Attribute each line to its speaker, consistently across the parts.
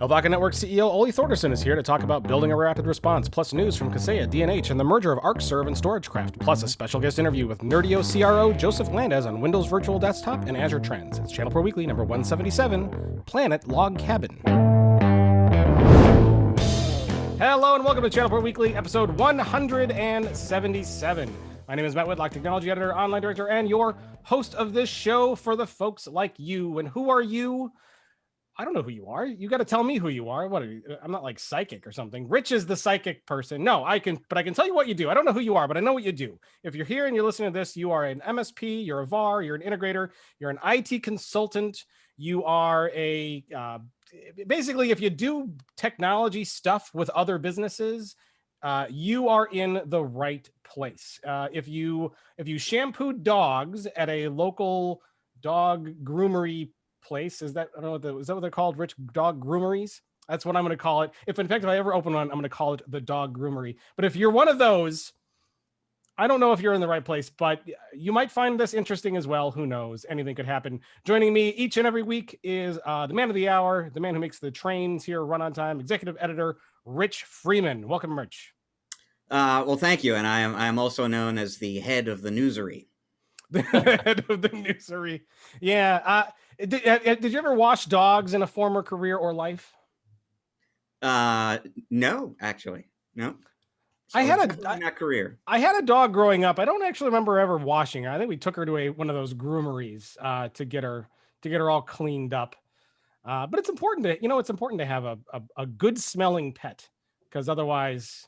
Speaker 1: Alvaka Networks CEO Oli Thordarson is here to talk about building a rapid response, plus news from Kaseya, D&H, and the merger of Arcserve and StorageCraft, plus a special guest interview with Nerdio CRO Joseph Landez on Windows Virtual Desktop and Azure Trends. It's ChannelPro Weekly number 177, Planet Log Cabin. Hello and welcome to ChannelPro Weekly, episode 177. My name is Matt Whitlock, technology editor, online director, and your host of this show for the folks like you. And who are you? I don't know who you are. You got to tell me who you are. What are you? I'm not like psychic or something. Rich is the psychic person. No, I can tell you what you do. I don't know who you are, but I know what you do. If you're here and you're listening to this, you are an MSP, you're a VAR, you're an integrator, you're an IT consultant. You are a, basically, if you do technology stuff with other businesses, you are in the right place. If you shampoo dogs at a local dog groomery place, is that what they're called? Rich dog groomeries? That's what I'm going to call it. If in fact, if I ever open one, I'm going to call it the dog groomery. But if you're one of those, I don't know if you're in the right place, but you might find this interesting as well. Who knows? Anything could happen. Joining me each and every week is the man of the hour, the man who makes the trains here run on time, executive editor, Rich Freeman. Welcome, Rich.
Speaker 2: Well, thank you. And I am also known as the head of the newsery.
Speaker 1: The head of the newsery. Yeah. Did you ever wash dogs in a former career or life?
Speaker 2: No, actually, no. So
Speaker 1: I had
Speaker 2: not career.
Speaker 1: I had a dog growing up. I don't actually remember ever washing her. I think we took her to one of those groomeries to get her all cleaned up. But it's important to have a good smelling pet, because otherwise,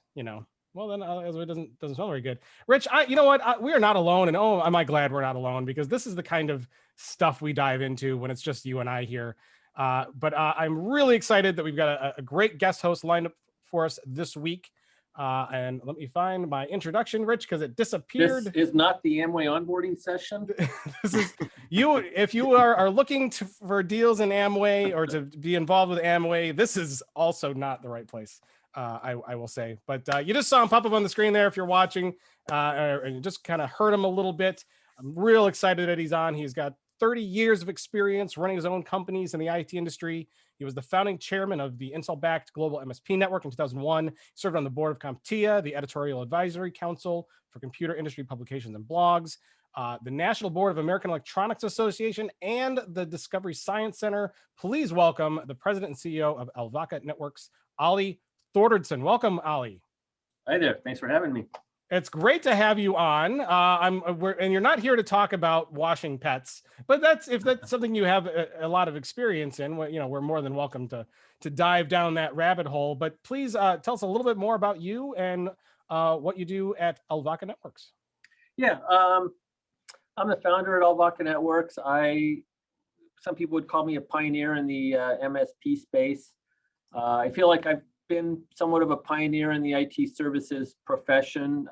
Speaker 1: well, then it doesn't smell very good. Rich, we are not alone, and oh, am I glad we're not alone, because this is the kind of stuff we dive into when it's just you and I here. But I'm really excited that we've got a great guest host lined up for us this week. And let me find my introduction, Rich, because it disappeared.
Speaker 3: This is not the Amway onboarding session.
Speaker 1: This is you. If you are looking for deals in Amway or to be involved with Amway, this is also not the right place. I will say, but you just saw him pop up on the screen there. If you're watching, and you just kind of heard him a little bit. I'm real excited that he's on. He's got 30 years of experience running his own companies in the IT industry. He was the founding chairman of the Intel-backed Global MSP Network in 2001. He served on the board of CompTIA, the Editorial Advisory Council for Computer Industry Publications and Blogs, the National Board of American Electronics Association, and the Discovery Science Center. Please welcome the president and CEO of Alvaka Networks, Oli Thordarson. Welcome, Oli.
Speaker 3: Hi there. Thanks for having me.
Speaker 1: It's great to have you on. And you're not here to talk about washing pets, but if that's something you have a lot of experience in, we're more than welcome to dive down that rabbit hole. But please tell us a little bit more about you and what you do at Alvaka Networks.
Speaker 3: Yeah, I'm the founder at Alvaka Networks. Some people would call me a pioneer in the MSP space. I feel like I've been somewhat of a pioneer in the IT services profession.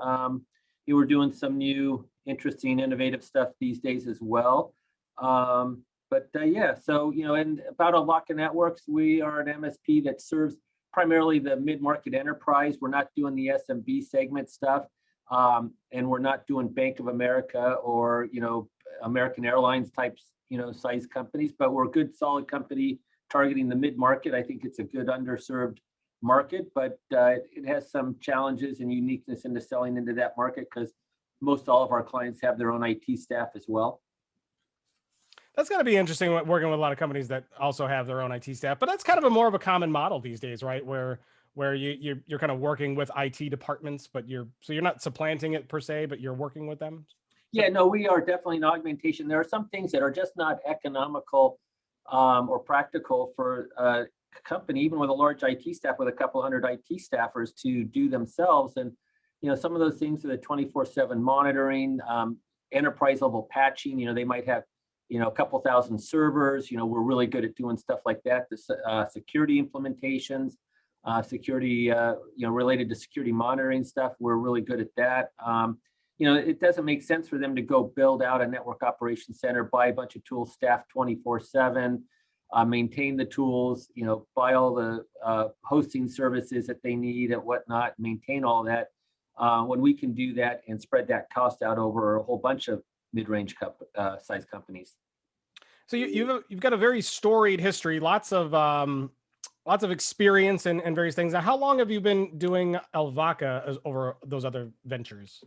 Speaker 3: You were doing some new, interesting, innovative stuff these days as well. And about Alvaka Networks, we are an MSP that serves primarily the mid-market enterprise. We're not doing the SMB segment stuff, and we're not doing Bank of America or American Airlines types size companies. But we're a good, solid company targeting the mid-market. I think it's a good underserved market, but it has some challenges and uniqueness into selling into that market, because most all of our clients have their own IT staff as well.
Speaker 1: That's got to be interesting working with a lot of companies that also have their own IT staff, but that's kind of more of a common model these days, right? Where you're kind of working with IT departments, but you're not supplanting it per se, but you're working with them.
Speaker 3: Yeah, no, we are definitely an augmentation. There are some things that are just not economical or practical for company, even with a large IT staff, with a couple hundred IT staffers, to do themselves. And some of those things are the 24/7 monitoring, enterprise level patching. They might have a couple thousand servers. We're really good at doing stuff like that. The security implementations, security related to security monitoring stuff, we're really good at that. It doesn't make sense for them to go build out a network operations center, buy a bunch of tools, staff 24/7, maintain the tools, buy all the hosting services that they need and whatnot, maintain all that, when we can do that and spread that cost out over a whole bunch of mid-range size companies.
Speaker 1: So you've got a very storied history, lots of lots of experience and various things. Now, how long have you been doing Elvaka over those other ventures?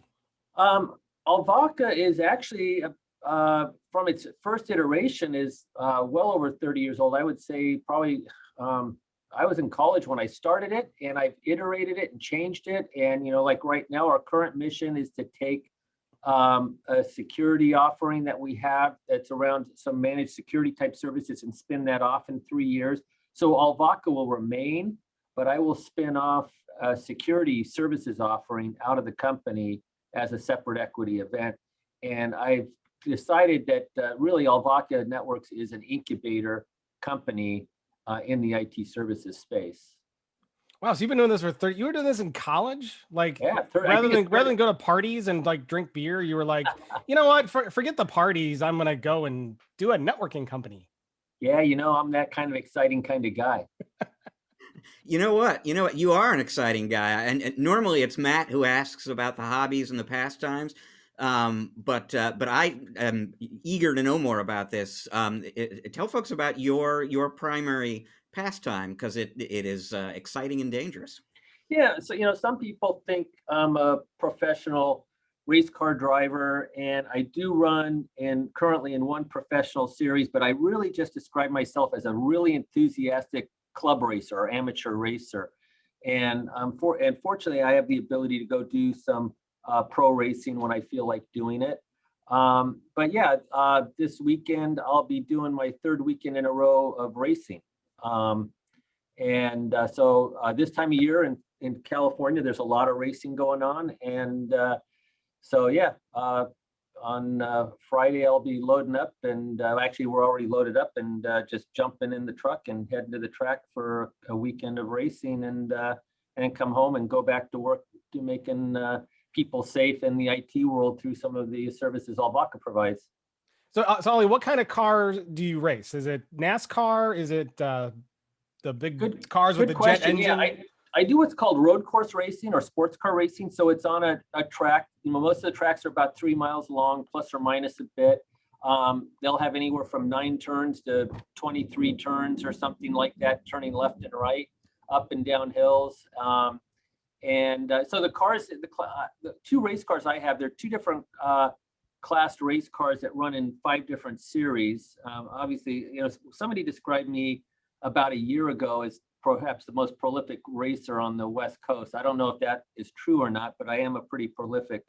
Speaker 3: Alvaka is actually, from its first iteration, is well over 30 years old. I would say probably, I was in college when I started it, and I've iterated it and changed it. And, like right now, our current mission is to take a security offering that we have that's around some managed security type services and spin that off in 3 years. So Alvaka will remain, but I will spin off a security services offering out of the company as a separate equity event. And I've decided that really Alvaka Networks is an incubator company in the IT services space.
Speaker 1: Wow, so you've been doing this for 30, you were doing this in college? Like,
Speaker 3: Yeah,
Speaker 1: rather than go to parties and like drink beer, you were like, you know what, forget the parties, I'm gonna go and do a networking company.
Speaker 3: Yeah, I'm that kind of exciting kind of guy.
Speaker 2: You know what? You are an exciting guy, and normally it's Matt who asks about the hobbies and the pastimes. But I am eager to know more about this. Tell folks about your primary pastime, because it is exciting and dangerous.
Speaker 3: Yeah, so some people think I'm a professional race car driver, and I do run currently in one professional series, but I really just describe myself as a really enthusiastic club racer or amateur racer. And fortunately, I have the ability to go do some pro racing when I feel like doing it. But yeah, this weekend I'll be doing my third weekend in a row of racing. So this time of year in California, there's a lot of racing going on. And so yeah, on Friday I'll be loading up, and actually we're already loaded up, and just jumping in the truck and heading to the track for a weekend of racing, and come home and go back to work to making people safe in the IT world through some of the services Alvaka provides.
Speaker 1: So, Oli, what kind of cars do you race? Is it NASCAR? Is it the big cars with the jet engine?
Speaker 3: Yeah, I do what's called road course racing or sports car racing. So it's on a track. Most of the tracks are about 3 miles long, plus or minus a bit. They'll have anywhere from 9 turns to 23 turns or something like that, turning left and right, up and down hills. So the cars, the 2 race cars I have, they're 2 different classed race cars that run in 5 different series. Obviously, somebody described me about a year ago as perhaps the most prolific racer on the West Coast. I don't know if that is true or not, but I am a pretty prolific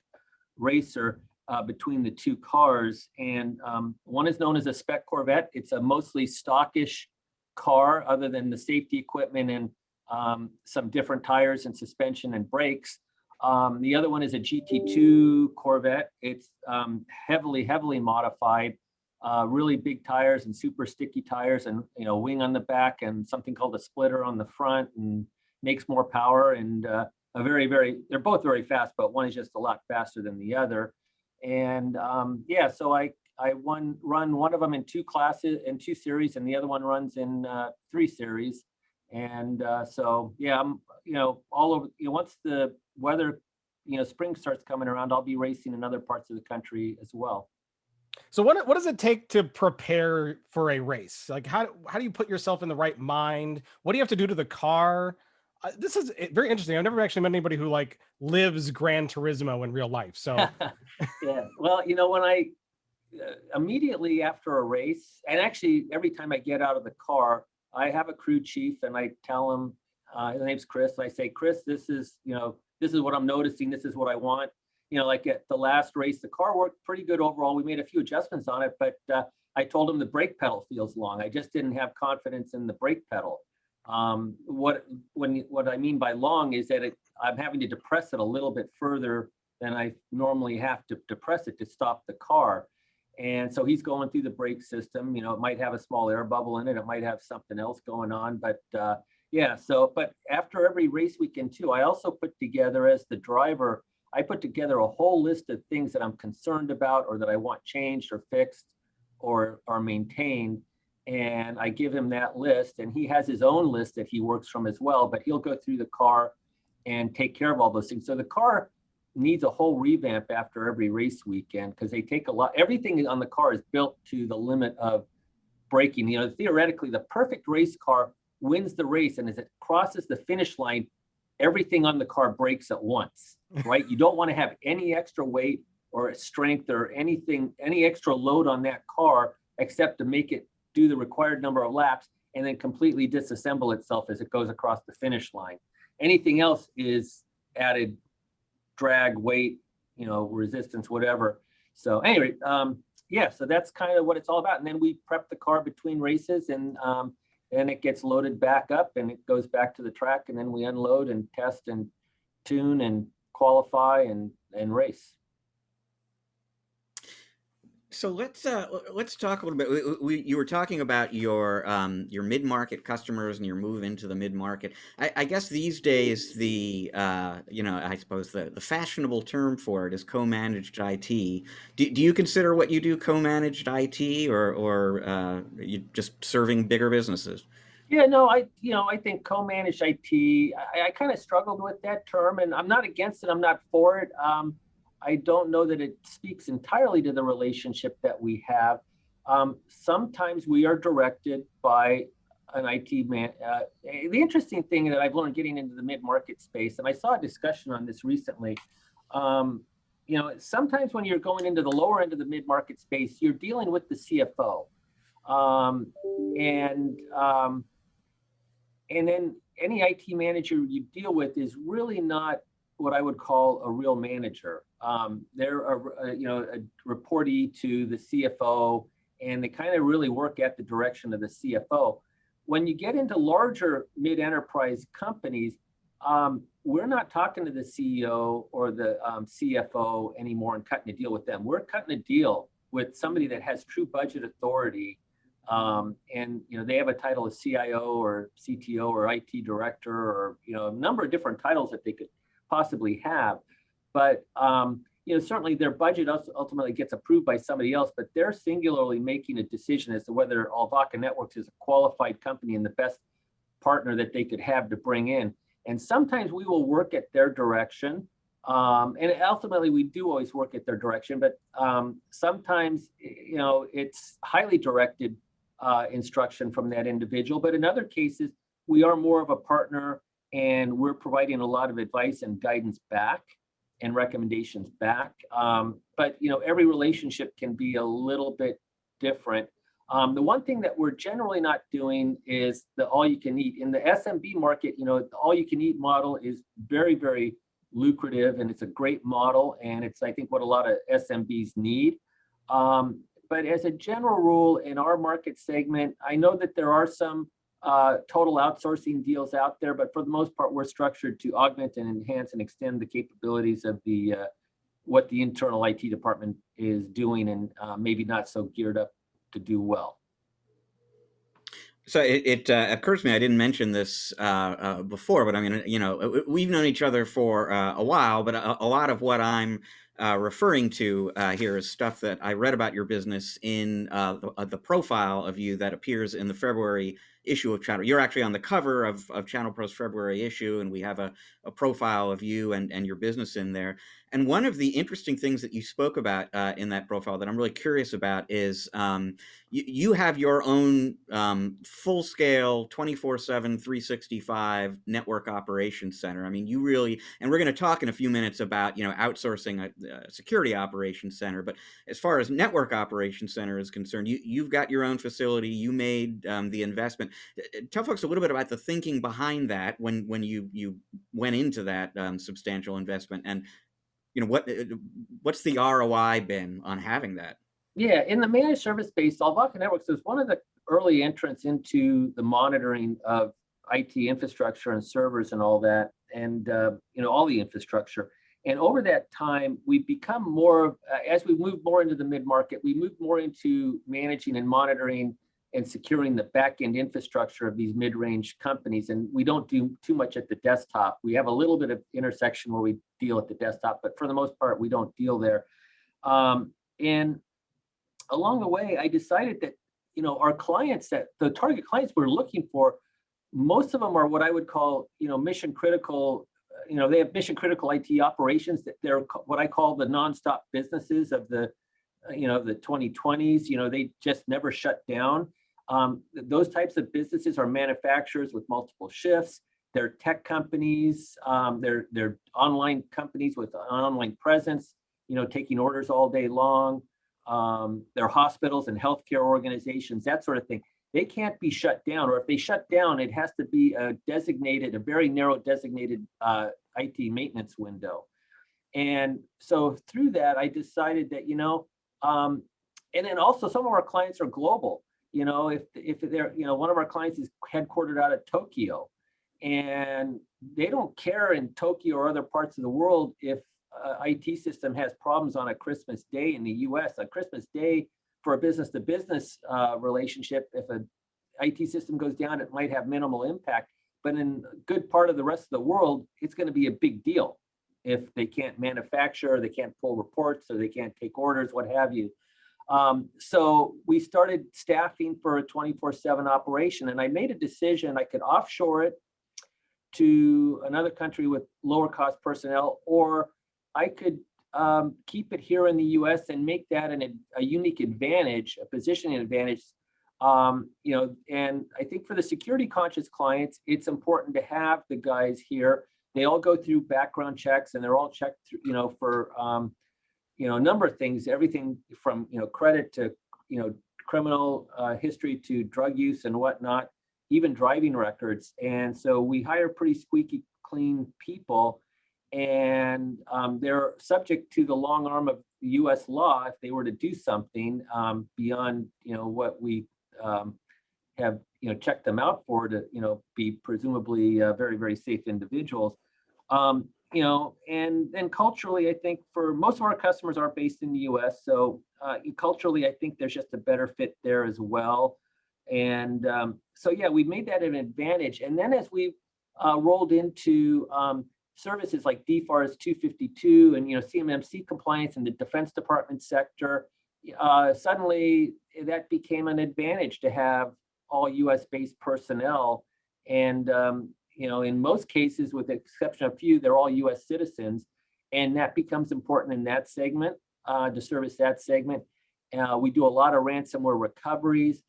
Speaker 3: racer between the 2 cars. And one is known as a spec Corvette. It's a mostly stockish car, other than the safety equipment and some different tires and suspension and brakes. The other one is a GT2 Corvette. It's heavily modified. Really big tires and super sticky tires, and wing on the back, and something called a splitter on the front, and makes more power, and they're both very fast, but one is just a lot faster than the other. And yeah, so I run one of them in 2 classes, in 2 series, and the other one runs in 3 series. And so yeah, I'm all over. Once the weather, spring starts coming around, I'll be racing in other parts of the country as well.
Speaker 1: So what does it take to prepare for a race? Like, how do you put yourself in the right mind? What do you have to do to the car? This is very interesting. I've never actually met anybody who like lives Gran Turismo in real life. So
Speaker 3: yeah, well, when I immediately after a race, and actually every time I get out of the car, I have a crew chief, and I tell him, his name's Chris. I say, Chris, this is what I'm noticing. This is what I want. Like at the last race, the car worked pretty good overall. We made a few adjustments on it, but I told him the brake pedal feels long. I just didn't have confidence in the brake pedal. What I mean by long is that I'm having to depress it a little bit further than I normally have to depress it to stop the car. And so he's going through the brake system. It might have a small air bubble in it. It might have something else going on. But yeah, but after every race weekend too, I also put together, as the driver, I put together a whole list of things that I'm concerned about, or that I want changed or fixed or maintained. And I give him that list, and he has his own list that he works from as well, but he'll go through the car and take care of all those things. So the car needs a whole revamp after every race weekend, because they take a lot. Everything on the car is built to the limit of braking. Theoretically, the perfect race car wins the race, and as it crosses the finish line, everything on the car breaks at once, right? You don't want to have any extra weight or strength or anything, any extra load on that car, except to make it do the required number of laps and then completely disassemble itself as it goes across the finish line. Anything else is added drag, weight, resistance, whatever. So anyway, yeah, so that's kind of what it's all about. And then we prep the car between races, and it gets loaded back up and it goes back to the track, and then we unload and test and tune and qualify and race.
Speaker 2: So let's talk a little bit. You were talking about your mid-market customers and your move into the mid-market. I guess these days I suppose the fashionable term for it is co-managed IT. Do you consider what you do co-managed IT, or you just serving bigger businesses?
Speaker 3: Yeah, no, I think co-managed IT, I kind of struggled with that term, and I'm not against it. I'm not for it. I don't know that it speaks entirely to the relationship that we have. Sometimes we are directed by an IT man. The interesting thing that I've learned getting into the mid-market space, and I saw a discussion on this recently, sometimes when you're going into the lower end of the mid-market space, you're dealing with the CFO. And then any IT manager you deal with is really not what I would call a real manager. They're a reportee to the CFO, and they kind of really work at the direction of the CFO. When you get into larger mid-enterprise companies, we're not talking to the CEO or the CFO anymore and cutting a deal with them. We're cutting a deal with somebody that has true budget authority. And they have a title of CIO or CTO or IT director, or a number of different titles that they could possibly have. But certainly their budget ultimately gets approved by somebody else, but they're singularly making a decision as to whether Alvaka Networks is a qualified company and the best partner that they could have to bring in. And sometimes we will work at their direction. And ultimately we do always work at their direction, but sometimes it's highly directed instruction from that individual. But in other cases, we are more of a partner, and we're providing a lot of advice and guidance back and recommendations back. But every relationship can be a little bit different. The one thing that we're generally not doing is the all-you-can-eat. In the SMB market, the all-you-can-eat model is very, very lucrative, and it's a great model, and it's, I think, what a lot of SMBs need. But as a general rule, in our market segment, I know that there are some total outsourcing deals out there, but for the most part, we're structured to augment and enhance and extend the capabilities of what the internal IT department is doing, and maybe not so geared up to do well.
Speaker 2: So it occurs to me, I didn't mention this before, but I mean, we've known each other for a while, but a lot of what I'm referring to here is stuff that I read about your business in the profile of you that appears in the February issue of Channel. You're actually on the cover of ChannelPro's February issue, and we have a profile of you and your business in there. And one of the interesting things that you spoke about in that profile that I'm really curious about is you have your own full-scale 24/7, 365 network operations center. I mean, you really, and we're going to talk in a few minutes about outsourcing a security operations center. But as far as network operations center is concerned, you've got your own facility. You made the investment. Tell folks a little bit about the thinking behind that when you went into that substantial investment, and what's the ROI been on having that?
Speaker 3: Yeah, in the managed service space, Alvaka Networks was one of the early entrants into the monitoring of IT infrastructure and servers and all that, and all the infrastructure. And over that time, we've become more, as we moved more into the mid-market, we moved more into managing and monitoring and securing the back-end infrastructure of these mid-range companies. And we don't do too much at the desktop. We have a little bit of intersection where we deal at the desktop, but for the most part, we don't deal there. And along the way, I decided that, our clients, that the target clients we're looking for, most of them are what I would call, mission critical. They have mission critical IT operations that they're what I call the nonstop businesses of the 2020s. They just never shut down. Those types of businesses are manufacturers with multiple shifts. They're tech companies. They're online companies with an online presence, taking orders all day long. They're hospitals and healthcare organizations, that sort of thing. They can't be shut down, or if they shut down, it has to be a very narrow designated IT maintenance window. And so through that, I decided that, and then also some of our clients are global. If they're, one of our clients is headquartered out of Tokyo, and they don't care in Tokyo or other parts of the world if IT system has problems on a Christmas day in the US. A Christmas day for a business-to-business relationship, if an IT system goes down, it might have minimal impact. But in a good part of the rest of the world, it's going to be a big deal if they can't manufacture, they can't pull reports, or they can't take orders, what have you. So we started staffing for a 24/7 operation, and I made a decision I could offshore it to another country with lower cost personnel, or I could keep it here in the US and make that a unique advantage, a positioning advantage. And I think for the security conscious clients, it's important to have the guys here. They all go through background checks, and they're all checked through, for a number of things, everything from credit to criminal history to drug use and whatnot, even driving records. And so we hire pretty squeaky clean people, and they're subject to the long arm of U.S. law if they were to do something beyond what we have checked them out for to be presumably very, very safe individuals. And then culturally, I think for most of our customers are based in the U.S. So culturally, I think there's just a better fit there as well. And so, yeah, we made that an advantage. And then as we rolled into services like DFARS 252 and CMMC compliance in the Defense Department sector, suddenly that became an advantage to have all U.S.-based personnel. And in most cases, with the exception of a few, they're all U.S. citizens, and that becomes important in that segment to service that segment. We do a lot of ransomware recoveries.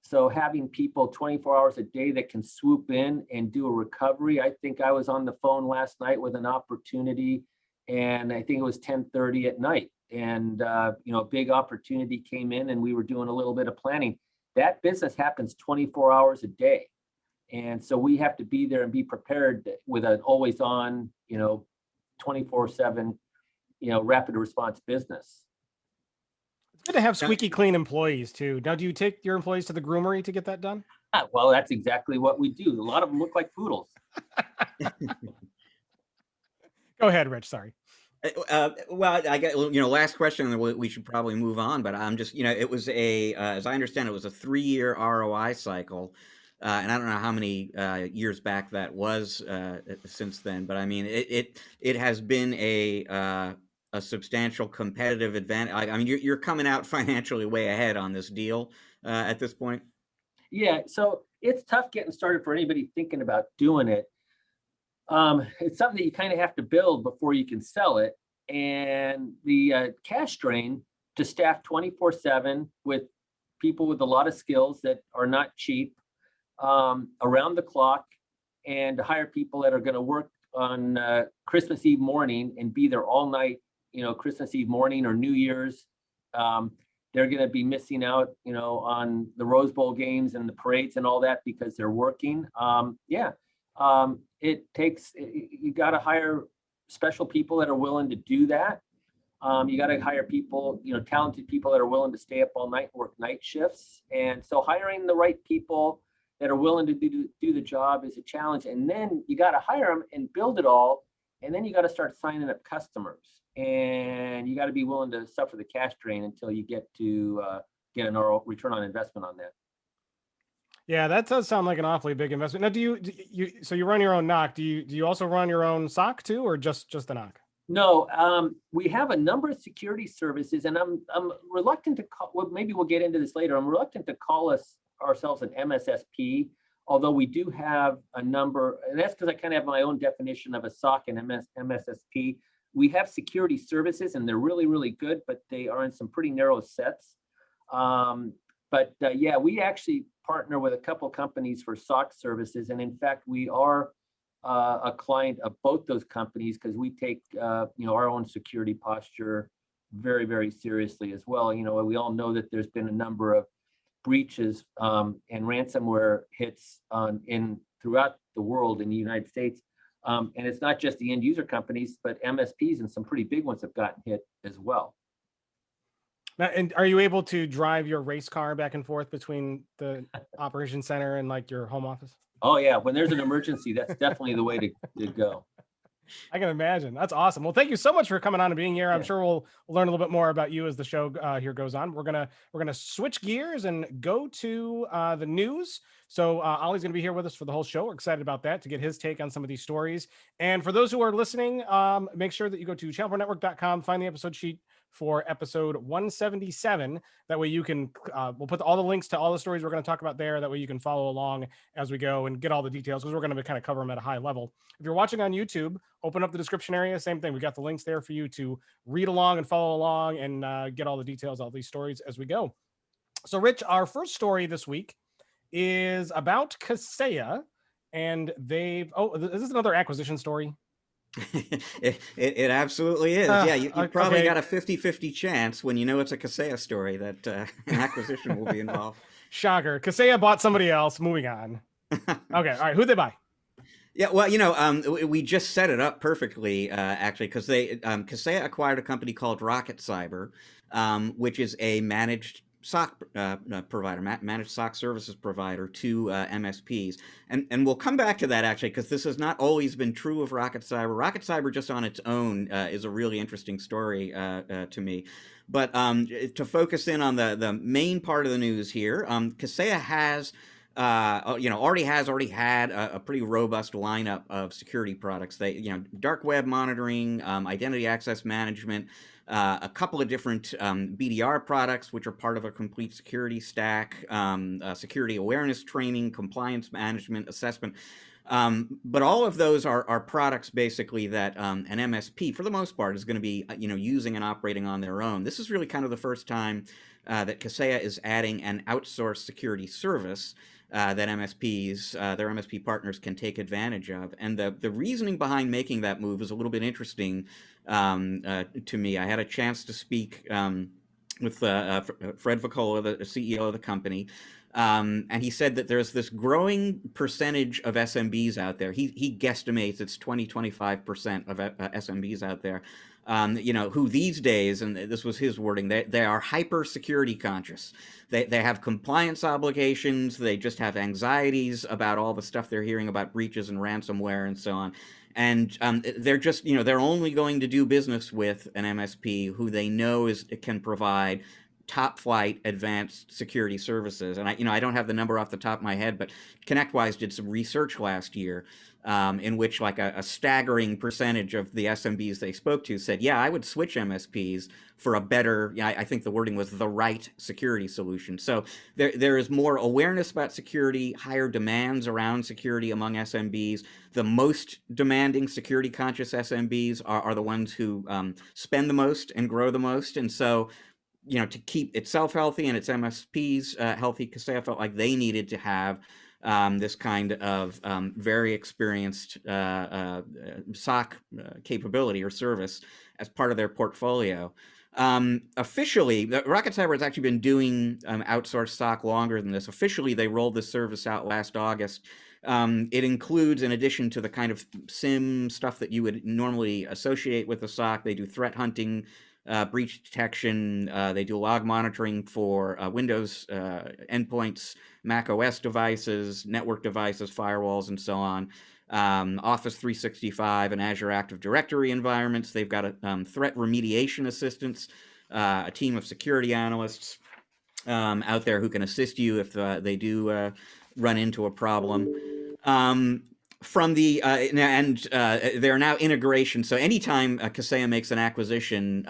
Speaker 3: So having people 24 hours a day that can swoop in and do a recovery. I think I was on the phone last night with an opportunity, and I think it was 10:30 at night. And a big opportunity came in, and we were doing a little bit of planning. That business happens 24 hours a day. And so we have to be there and be prepared with an always on, 24/7, rapid response business.
Speaker 1: It's good to have squeaky clean employees too. Now, do you take your employees to the groomery to get that done?
Speaker 3: Well, that's exactly what we do. A lot of them look like poodles.
Speaker 1: Go ahead, Rich. Sorry.
Speaker 2: Well, I got, last question, and we should probably move on, but I'm just, it was as I understand, it was a 3-year ROI cycle. And I don't know how many years back that was since then, but I mean, it has been a substantial competitive advantage. I mean, you're coming out financially way ahead on this deal at this point.
Speaker 3: Yeah, so it's tough getting started for anybody thinking about doing it. It's something that you kind of have to build before you can sell it, and the cash drain to staff 24/7 with people with a lot of skills that are not cheap. Around the clock, and to hire people that are going to work on Christmas Eve morning and be there all night, Christmas Eve morning or New Year's. They're going to be missing out, on the Rose Bowl games and the parades and all that because they're working. You got to hire special people that are willing to do that. You got to hire people, talented people that are willing to stay up all night and work night shifts. And so hiring the right people that are willing to do the job is a challenge. And then you got to hire them and build it all. And then you got to start signing up customers. And you got to be willing to suffer the cash drain until you get to get an return on investment on that.
Speaker 1: Yeah, that does sound like an awfully big investment. Now, so you run your own NOC? Do you also run your own SOC too, or just the NOC?
Speaker 3: No, we have a number of security services, and I'm reluctant to call. Well, maybe we'll get into this later. I'm reluctant to call ourselves an MSSP, although we do have a number, and that's because I kind of have my own definition of a SOC and MSSP. We have security services, and they're really, really good, but they are in some pretty narrow sets. Yeah, we actually partner with a couple companies for SOC services. And in fact, we are a client of both those companies because we take our own security posture very, very seriously as well. We all know that there's been a number of breaches and ransomware hits throughout the world in the United States. And it's not just the end user companies, but MSPs and some pretty big ones have gotten hit as well.
Speaker 1: Now, and are you able to drive your race car back and forth between the operations center and like your home office?
Speaker 3: Oh yeah, when there's an emergency, that's definitely the way to go.
Speaker 1: I can imagine. That's awesome. Well, thank you so much for coming on and being here. I'm sure we'll learn a little bit more about you as the show here goes on. We're gonna switch gears and go to the news. So Oli's gonna be here with us for the whole show. We're excited about that to get his take on some of these stories. And for those who are listening, make sure that you go to ChannelProNetwork.com, find the episode sheet for episode 177. That way you can, we'll put all the links to all the stories we're going to talk about there. That way you can follow along as we go and get all the details, because we're going to kind of cover them at a high level. If you're watching on YouTube, open up the description area, same thing. We got the links there for you to read along and follow along and get all the details, all these stories as we go. So Rich, our first story this week is about Kaseya, and is this another acquisition story?
Speaker 2: It absolutely is. Yeah, you probably got a 50-50 chance when you know it's a Kaseya story that an acquisition will be involved.
Speaker 1: Shocker. Kaseya bought somebody else. Moving on. Okay. All right. Who'd they buy?
Speaker 2: Yeah, well, we just set it up perfectly, actually, because Kaseya acquired a company called RocketCyber, which is a managed SOC provider, managed SOC services provider to MSPs. And we'll come back to that, actually, because this has not always been true of RocketCyber. RocketCyber just on its own is a really interesting story to me. But to focus in on the main part of the news here, Kaseya has already had a pretty robust lineup of security products. They, dark web monitoring, identity access management, a couple of different BDR products, which are part of a complete security stack, security awareness training, compliance management, assessment. But all of those are products basically that an MSP, for the most part, is going to be using and operating on their own. This is really kind of the first time that Kaseya is adding an outsourced security service that their MSP partners can take advantage of. And the reasoning behind making that move is a little bit interesting to me. I had a chance to speak with Fred Vacola, the CEO of the company, and he said that there's this growing percentage of SMBs out there. He guesstimates it's 20-25% of SMBs out there, who these days, and this was his wording, they are hyper security conscious. They have compliance obligations. They just have anxieties about all the stuff they're hearing about breaches and ransomware and so on. And they're just, they're only going to do business with an MSP who they know can provide top flight advanced security services. And I don't have the number off the top of my head, but ConnectWise did some research last year in which like a staggering percentage of the SMBs they spoke to said, yeah, I would switch MSPs for a better, I think the wording was the right security solution. So there is more awareness about security, higher demands around security among SMBs. The most demanding security conscious SMBs are the ones who spend the most and grow the most. And so, to keep itself healthy and its MSPs healthy, Kaseya felt like they needed to have this kind of very experienced SOC capability or service as part of their portfolio. Officially, RocketCyber has actually been doing outsourced SOC longer than this. Officially, they rolled this service out last August. It includes, in addition to the kind of SIM stuff that you would normally associate with a SOC, they do threat hunting, breach detection, they do log monitoring for Windows endpoints, Mac OS devices, network devices, firewalls, and so on. Office 365 and Azure Active Directory environments. They've got a threat remediation assistants, a team of security analysts out there who can assist you if they do run into a problem. From the there are now integrations. So anytime Kaseya makes an acquisition,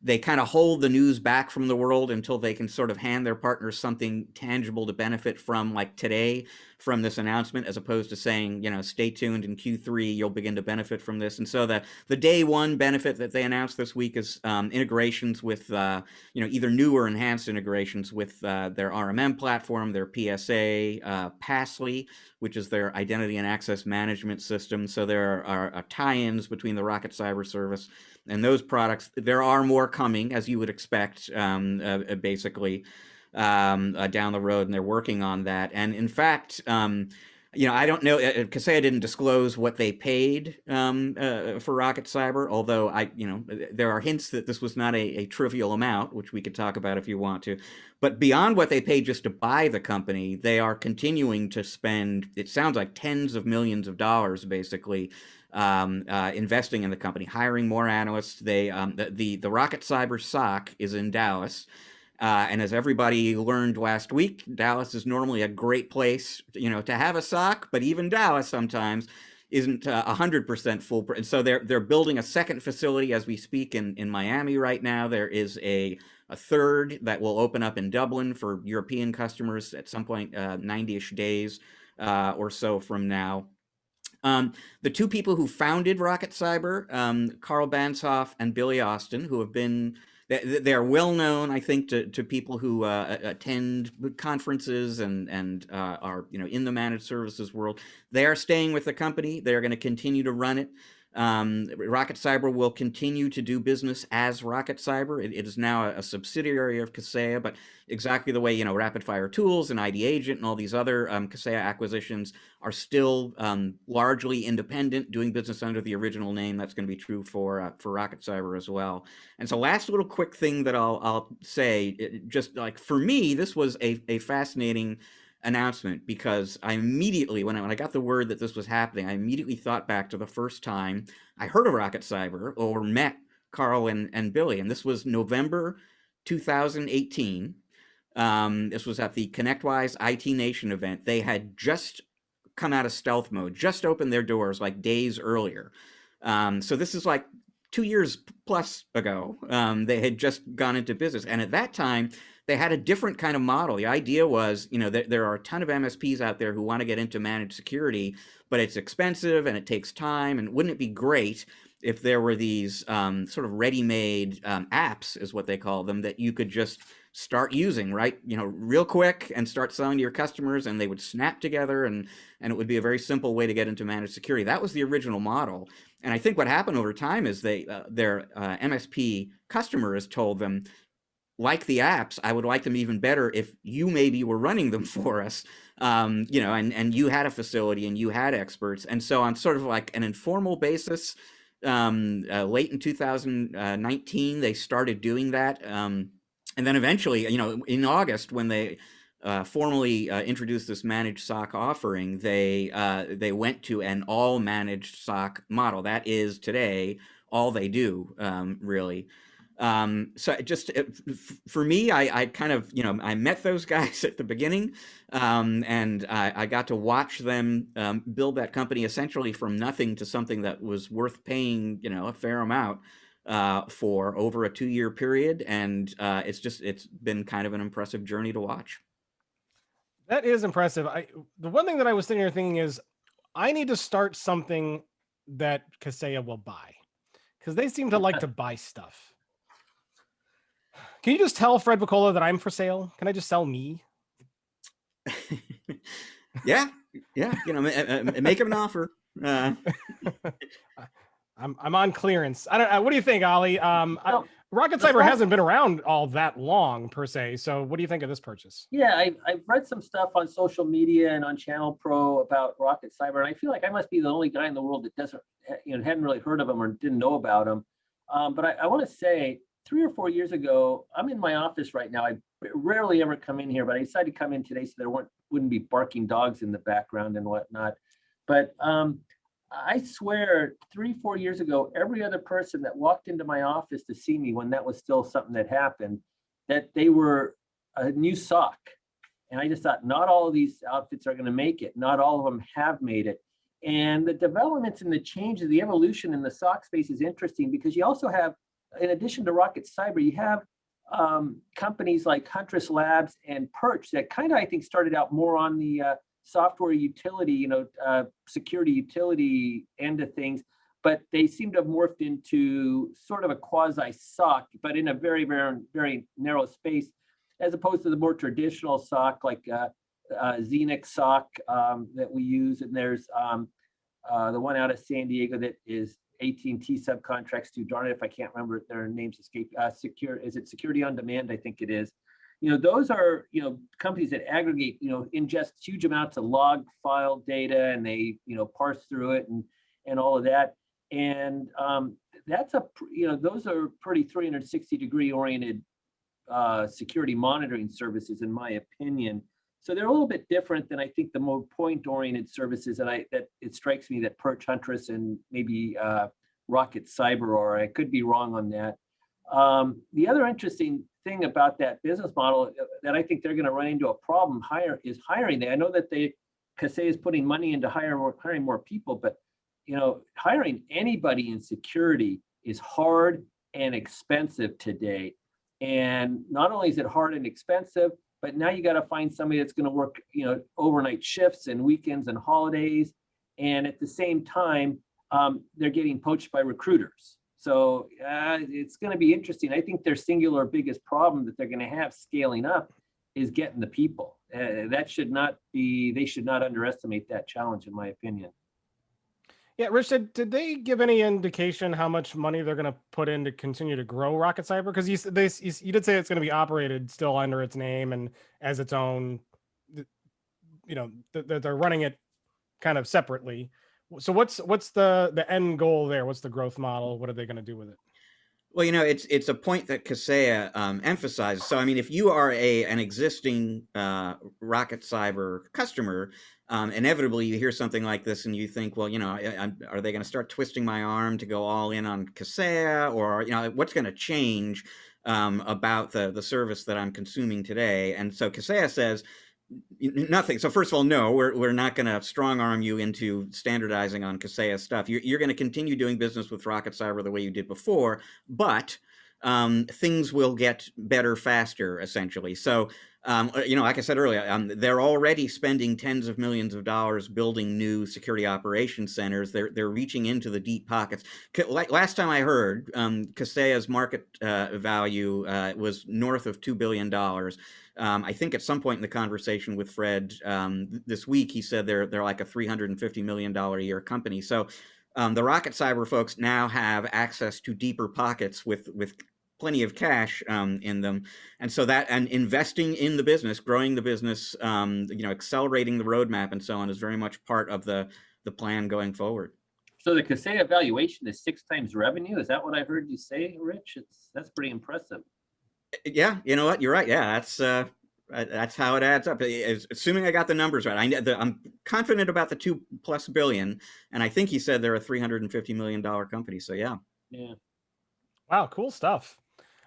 Speaker 2: they kind of hold the news back from the world until they can sort of hand their partners something tangible to benefit from, like today, from this announcement, as opposed to saying, stay tuned in Q3, you'll begin to benefit from this. And so the day one benefit that they announced this week is integrations with, either new or enhanced integrations with their RMM platform, their PSA, Passly, which is their identity and access management system. So there are tie-ins between the RocketCyber service and those products. There are more coming, as you would expect, basically, down the road, and they're working on that. And in fact, I don't know, Kaseya didn't disclose what they paid for RocketCyber, although there are hints that this was not a trivial amount, which we could talk about if you want to. But beyond what they paid just to buy the company, they are continuing to spend, it sounds like, tens of millions of dollars, basically, investing in the company, hiring more analysts. The RocketCyber SOC is in Dallas. And as everybody learned last week, Dallas is normally a great place, to have a SOC, but even Dallas sometimes isn't 100% full. And so they're building a second facility as we speak in Miami right now. There is a third that will open up in Dublin for European customers at some point, 90-ish days or so from now. The two people who founded RocketCyber, Carl Banshoff and Billy Austin, who have been, they're well known, I think, to people who attend conferences and are in the managed services world. They are staying with the company. They are going to continue to run it. RocketCyber will continue to do business as RocketCyber. It is now a subsidiary of Kaseya, but exactly the way Rapid Fire Tools and ID Agent and all these other Kaseya acquisitions are still largely independent, doing business under the original name. That's going to be true for RocketCyber as well. And so, last little quick thing that I'll say, just like for me, this was a fascinating announcement, because I immediately, when I got the word that this was happening, I immediately thought back to the first time I heard of RocketCyber or met Carl and Billy, and this was November 2018. This was at the ConnectWise IT Nation event. They had just come out of stealth mode, just opened their doors like days earlier. So this is like 2 years plus ago. They had just gone into business, and at that time, they had a different kind of model. The idea was, there are a ton of MSPs out there who want to get into managed security, but it's expensive and it takes time. And wouldn't it be great if there were these sort of ready-made apps, is what they call them, that you could just start using, right? Real quick, and start selling to your customers, and they would snap together, and it would be a very simple way to get into managed security. That was the original model. And I think what happened over time is their MSP customers told them, like the apps, I would like them even better if you maybe were running them for us, and you had a facility and you had experts. And so on sort of like an informal basis, late in 2019, they started doing that. And then eventually, in August, when they formally introduced this managed SOC offering, they went to an all managed SOC model. That is today all they do, really. So for me, I kind of, I met those guys at the beginning, and I got to watch them build that company essentially from nothing to something that was worth paying, a fair amount for over a 2-year period. And it's been kind of an impressive journey to watch.
Speaker 1: That is impressive. The one thing that I was sitting here thinking is, I need to start something that Kaseya will buy, because they seem to like to buy stuff. Can you just tell Fred Vicola that I'm for sale? Can I just sell me?
Speaker 2: Yeah, make him an offer.
Speaker 1: I'm on clearance. I don't. What do you think, Oli? RocketCyber hasn't been around all that long per se. So what do you think of this purchase?
Speaker 3: Yeah, I've read some stuff on social media and on ChannelPro about RocketCyber, and I feel like I must be the only guy in the world that doesn't, hadn't really heard of them or didn't know about them. But I want to say, 3 or 4 years ago, I'm in my office right now. I rarely ever come in here, but I decided to come in today so there wouldn't be barking dogs in the background and whatnot. But I swear 3 or 4 years ago, every other person that walked into my office to see me, when that was still something that happened, that they were a new SOC. And I just thought, not all of these outfits are going to make it. Not all of them have made it. And the developments and the changes, the evolution in the SOC space is interesting, because you also have in addition to RocketCyber, you have companies like Huntress Labs and Perch that kind of, I think, started out more on the software utility, security utility end of things, but they seem to have morphed into sort of a quasi SOC, but in a very, very, very narrow space, as opposed to the more traditional SOC like Xenix SOC that we use. And there's the one out of San Diego that is AT&T subcontracts to, darn it if I can't remember their names escape. Is it Security on Demand? I think it is. Those are companies that aggregate, ingest huge amounts of log file data, and they parse through it and all of that. And that's those are pretty 360-degree oriented security monitoring services, in my opinion. So they're a little bit different than I think the more point-oriented services that it strikes me that Perch, Huntress, and maybe RocketCyber, or I could be wrong on that. The other interesting thing about that business model that I think they're going to run into a problem is hiring. I know that Kaseya is putting money into hiring more people, but hiring anybody in security is hard and expensive today. And not only is it hard and expensive, but now you got to find somebody that's going to work, overnight shifts and weekends and holidays. And at the same time, they're getting poached by recruiters. So it's going to be interesting. I think their singular biggest problem that they're going to have scaling up is getting the people. They should not underestimate that challenge, in my opinion.
Speaker 1: Yeah, Rich, did they give any indication how much money they're going to put in to continue to grow RocketCyber? Because you did say it's going to be operated still under its name and as its own, that they're running it kind of separately. So what's the end goal there? What's the growth model? What are they going to do with it?
Speaker 2: Well, it's a point that Kaseya emphasizes. So, I mean, if you are an existing RocketCyber customer, inevitably you hear something like this and you think, well, are they going to start twisting my arm to go all in on Kaseya, or what's going to change about the service that I'm consuming today? And so Kaseya says nothing. So first of all, no, we're not going to strong arm you into standardizing on Kaseya stuff. You're going to continue doing business with RocketCyber the way you did before, but things will get better faster, essentially. So, like I said earlier, they're already spending tens of millions of dollars building new security operations centers. They're reaching into the deep pockets. Last time I heard, Kaseya's market value was north of $2 billion. I think at some point in the conversation with Fred this week, he said they're like a $350 million a year company. So the RocketCyber folks now have access to deeper pockets with plenty of cash in them, and so and investing in the business, growing the business, accelerating the roadmap, and so on, is very much part of the plan going forward.
Speaker 3: So the Kaseya valuation is 6 times revenue. Is that what I heard you say, Rich? That's pretty impressive.
Speaker 2: Yeah, you know what? You're right. Yeah, that's how it adds up. Assuming I got the numbers right, I'm confident about the $2+ billion, and I think he said they're a $350 million company. So yeah.
Speaker 3: Yeah.
Speaker 1: Wow, cool stuff.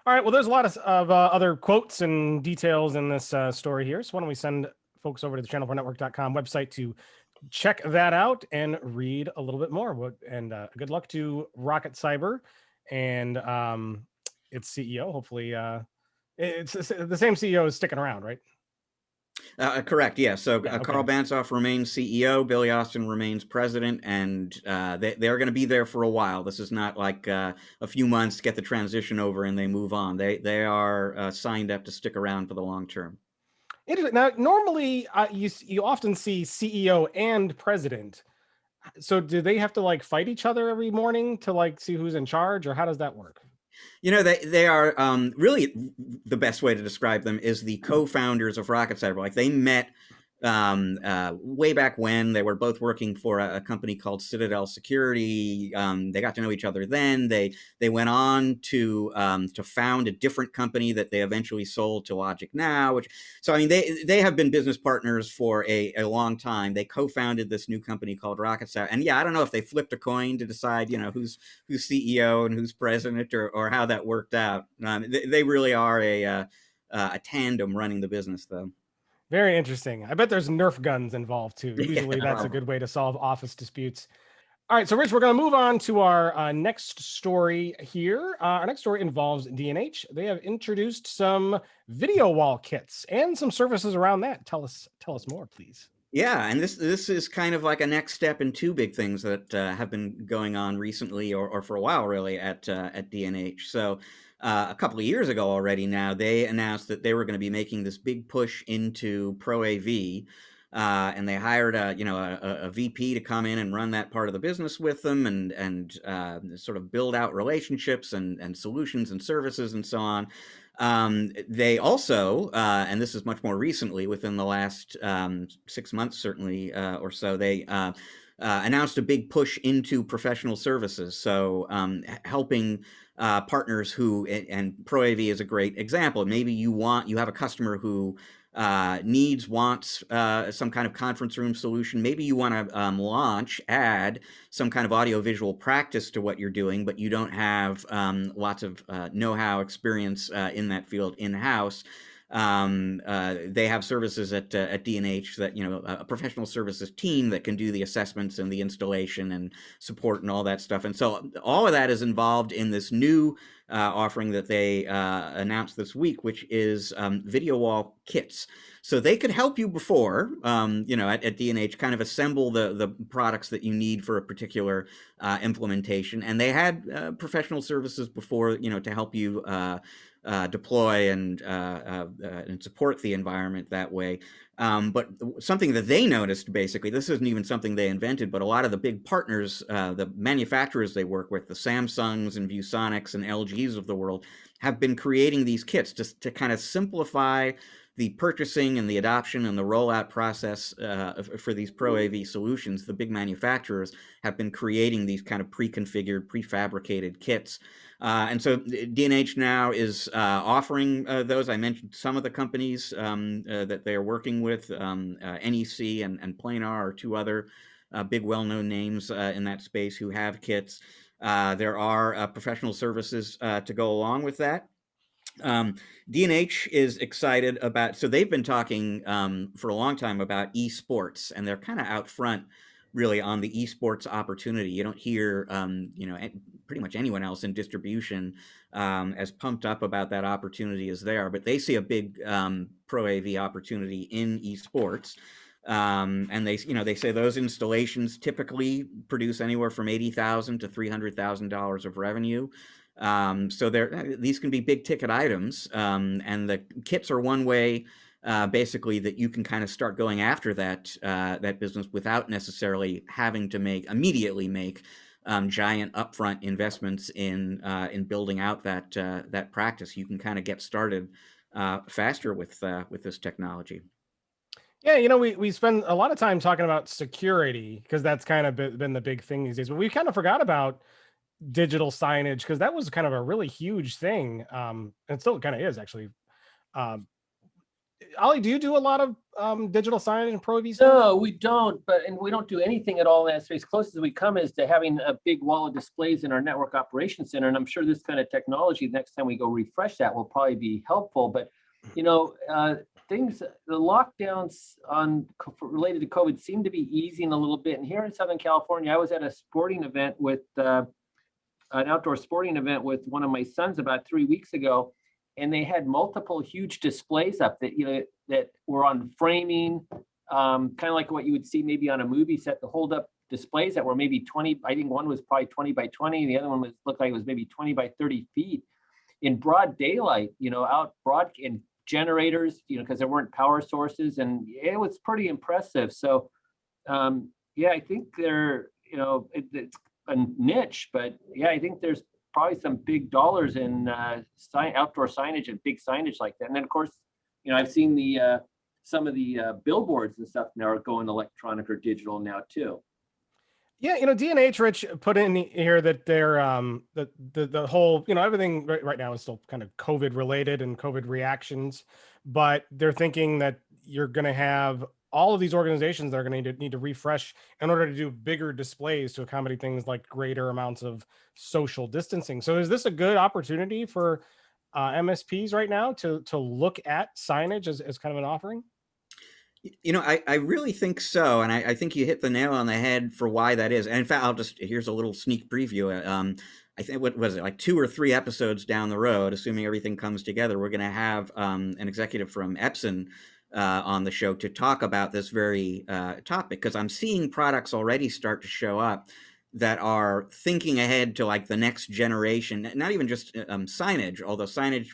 Speaker 1: All right, well, there's a lot of other quotes and details in this story here. So why don't we send folks over to the ChannelProNetwork.com website to check that out and read a little bit more. And good luck to RocketCyber and its CEO. Hopefully, it's the same CEO is sticking around, right?
Speaker 2: Correct. Yeah. So
Speaker 1: Yeah, okay.
Speaker 2: Carl Bansoff remains CEO. Billy Austin remains president, and they're going to be there for a while. This is not like a few months to get the transition over and they move on. They are signed up to stick around for the long term.
Speaker 1: Interesting. Now, normally you often see CEO and president. So do they have to fight each other every morning to see who's in charge, or how does that work?
Speaker 2: They are really, the best way to describe them is the co-founders of RocketCyber. They met way back when. They were both working for a company called Citadel Security. They got to know each other then. They went on to found a different company that they eventually sold to Logic Now. So they have been business partners for a long time. They co-founded this new company called RocketCyber. And yeah, I don't know if they flipped a coin to decide who's CEO and who's president, or how that worked out. They really are a tandem running the business, though.
Speaker 1: Very interesting. I bet there's Nerf guns involved too. Usually that's a good way to solve office disputes. All right, so Rich, we're going to move on to our next story here. Our next story involves D&H. They have introduced some video wall kits and some services around that. Tell us more, please.
Speaker 2: Yeah, and this is kind of like a next step in two big things that have been going on recently, or for a while, really, at D&H. So a couple of years ago already now, they announced that they were going to be making this big push into Pro AV. And they hired a VP to come in and run that part of the business with them, and sort of build out relationships and solutions and services and so on. They also, and this is much more recently, within the last 6 months certainly or so, they announced a big push into professional services. So helping partners who, and Pro AV is a great example. Maybe you have a customer who wants some kind of conference room solution. Maybe you want to add some kind of audiovisual practice to what you're doing, but you don't have lots of know-how, experience in that field in-house. They have services at D&H that, a professional services team that can do the assessments and the installation and support and all that stuff. And so all of that is involved in this new offering that they announced this week, which is video wall kits. So they could help you before, at D&H, kind of assemble the products that you need for a particular implementation. And they had professional services before, to help you deploy and support the environment that way. But something that they noticed, basically, this isn't even something they invented, but a lot of the big partners, the manufacturers they work with, the Samsungs and ViewSonics and LGs of the world, have been creating these kits just to kind of simplify the purchasing and the adoption and the rollout process for these Pro AV solutions. The big manufacturers have been creating these kind of pre-configured, prefabricated kits. And so D&H now is offering those. I mentioned some of the companies that they're working with. NEC and Planar are two other big well-known names in that space who have kits. There are professional services to go along with that. D&H is excited about, so they've been talking for a long time about esports, and they're kind of out front really on the esports opportunity. You don't hear, pretty much anyone else in distribution as pumped up about that opportunity as they are, but they see a big Pro AV opportunity in esports. And they say those installations typically produce anywhere from $80,000 to $300,000 of revenue. So these can be big ticket items, and the kits are one way, basically, that you can kind of start going after that business without necessarily having to immediately make giant upfront investments in building out that practice. You can kind of get started faster with this technology.
Speaker 1: Yeah, we spend a lot of time talking about security because that's kind of been the big thing these days, but we kind of forgot about digital signage because that was kind of a really huge thing. And it still kind of is, actually. Oli, do you do a lot of digital signage and Pro AV stuff?
Speaker 3: No, we don't. And we don't do anything at all in that space. Closest we come is to having a big wall of displays in our network operations center. And I'm sure this kind of technology, next time we go refresh that, will probably be helpful. But the lockdowns related to COVID seem to be easing a little bit. And here in Southern California, I was at a sporting event an outdoor sporting event with one of my sons about 3 weeks ago, and they had multiple huge displays up that were on framing, kind of like what you would see maybe on a movie set, to hold up displays that were maybe 20. I think one was probably 20 by 20. The other one looked like it was maybe 20 by 30 feet in broad daylight. Out broad, in generators, because there weren't power sources, and it was pretty impressive. So, I think they're, it's a niche, but I think there's probably some big dollars in outdoor signage and big signage like that. And then, of course, I've seen some of the billboards and stuff now are going electronic or digital now too.
Speaker 1: Yeah, D&H, Rich, put in here that they're the whole, everything right now is still kind of COVID related and COVID reactions, but they're thinking that you're going to have all of these organizations that are going to need to refresh in order to do bigger displays to accommodate things like greater amounts of social distancing. So is this a good opportunity for MSPs right now to look at signage as kind of an offering?
Speaker 2: You know, I really think so, and I think you hit the nail on the head for why that is. And in fact, here's a little sneak preview. I think what was it, like 2 or 3 episodes down the road, assuming everything comes together, we're going to have an executive from Epson on the show to talk about this very topic, because I'm seeing products already start to show up that are thinking ahead to like the next generation, not even just signage, although signage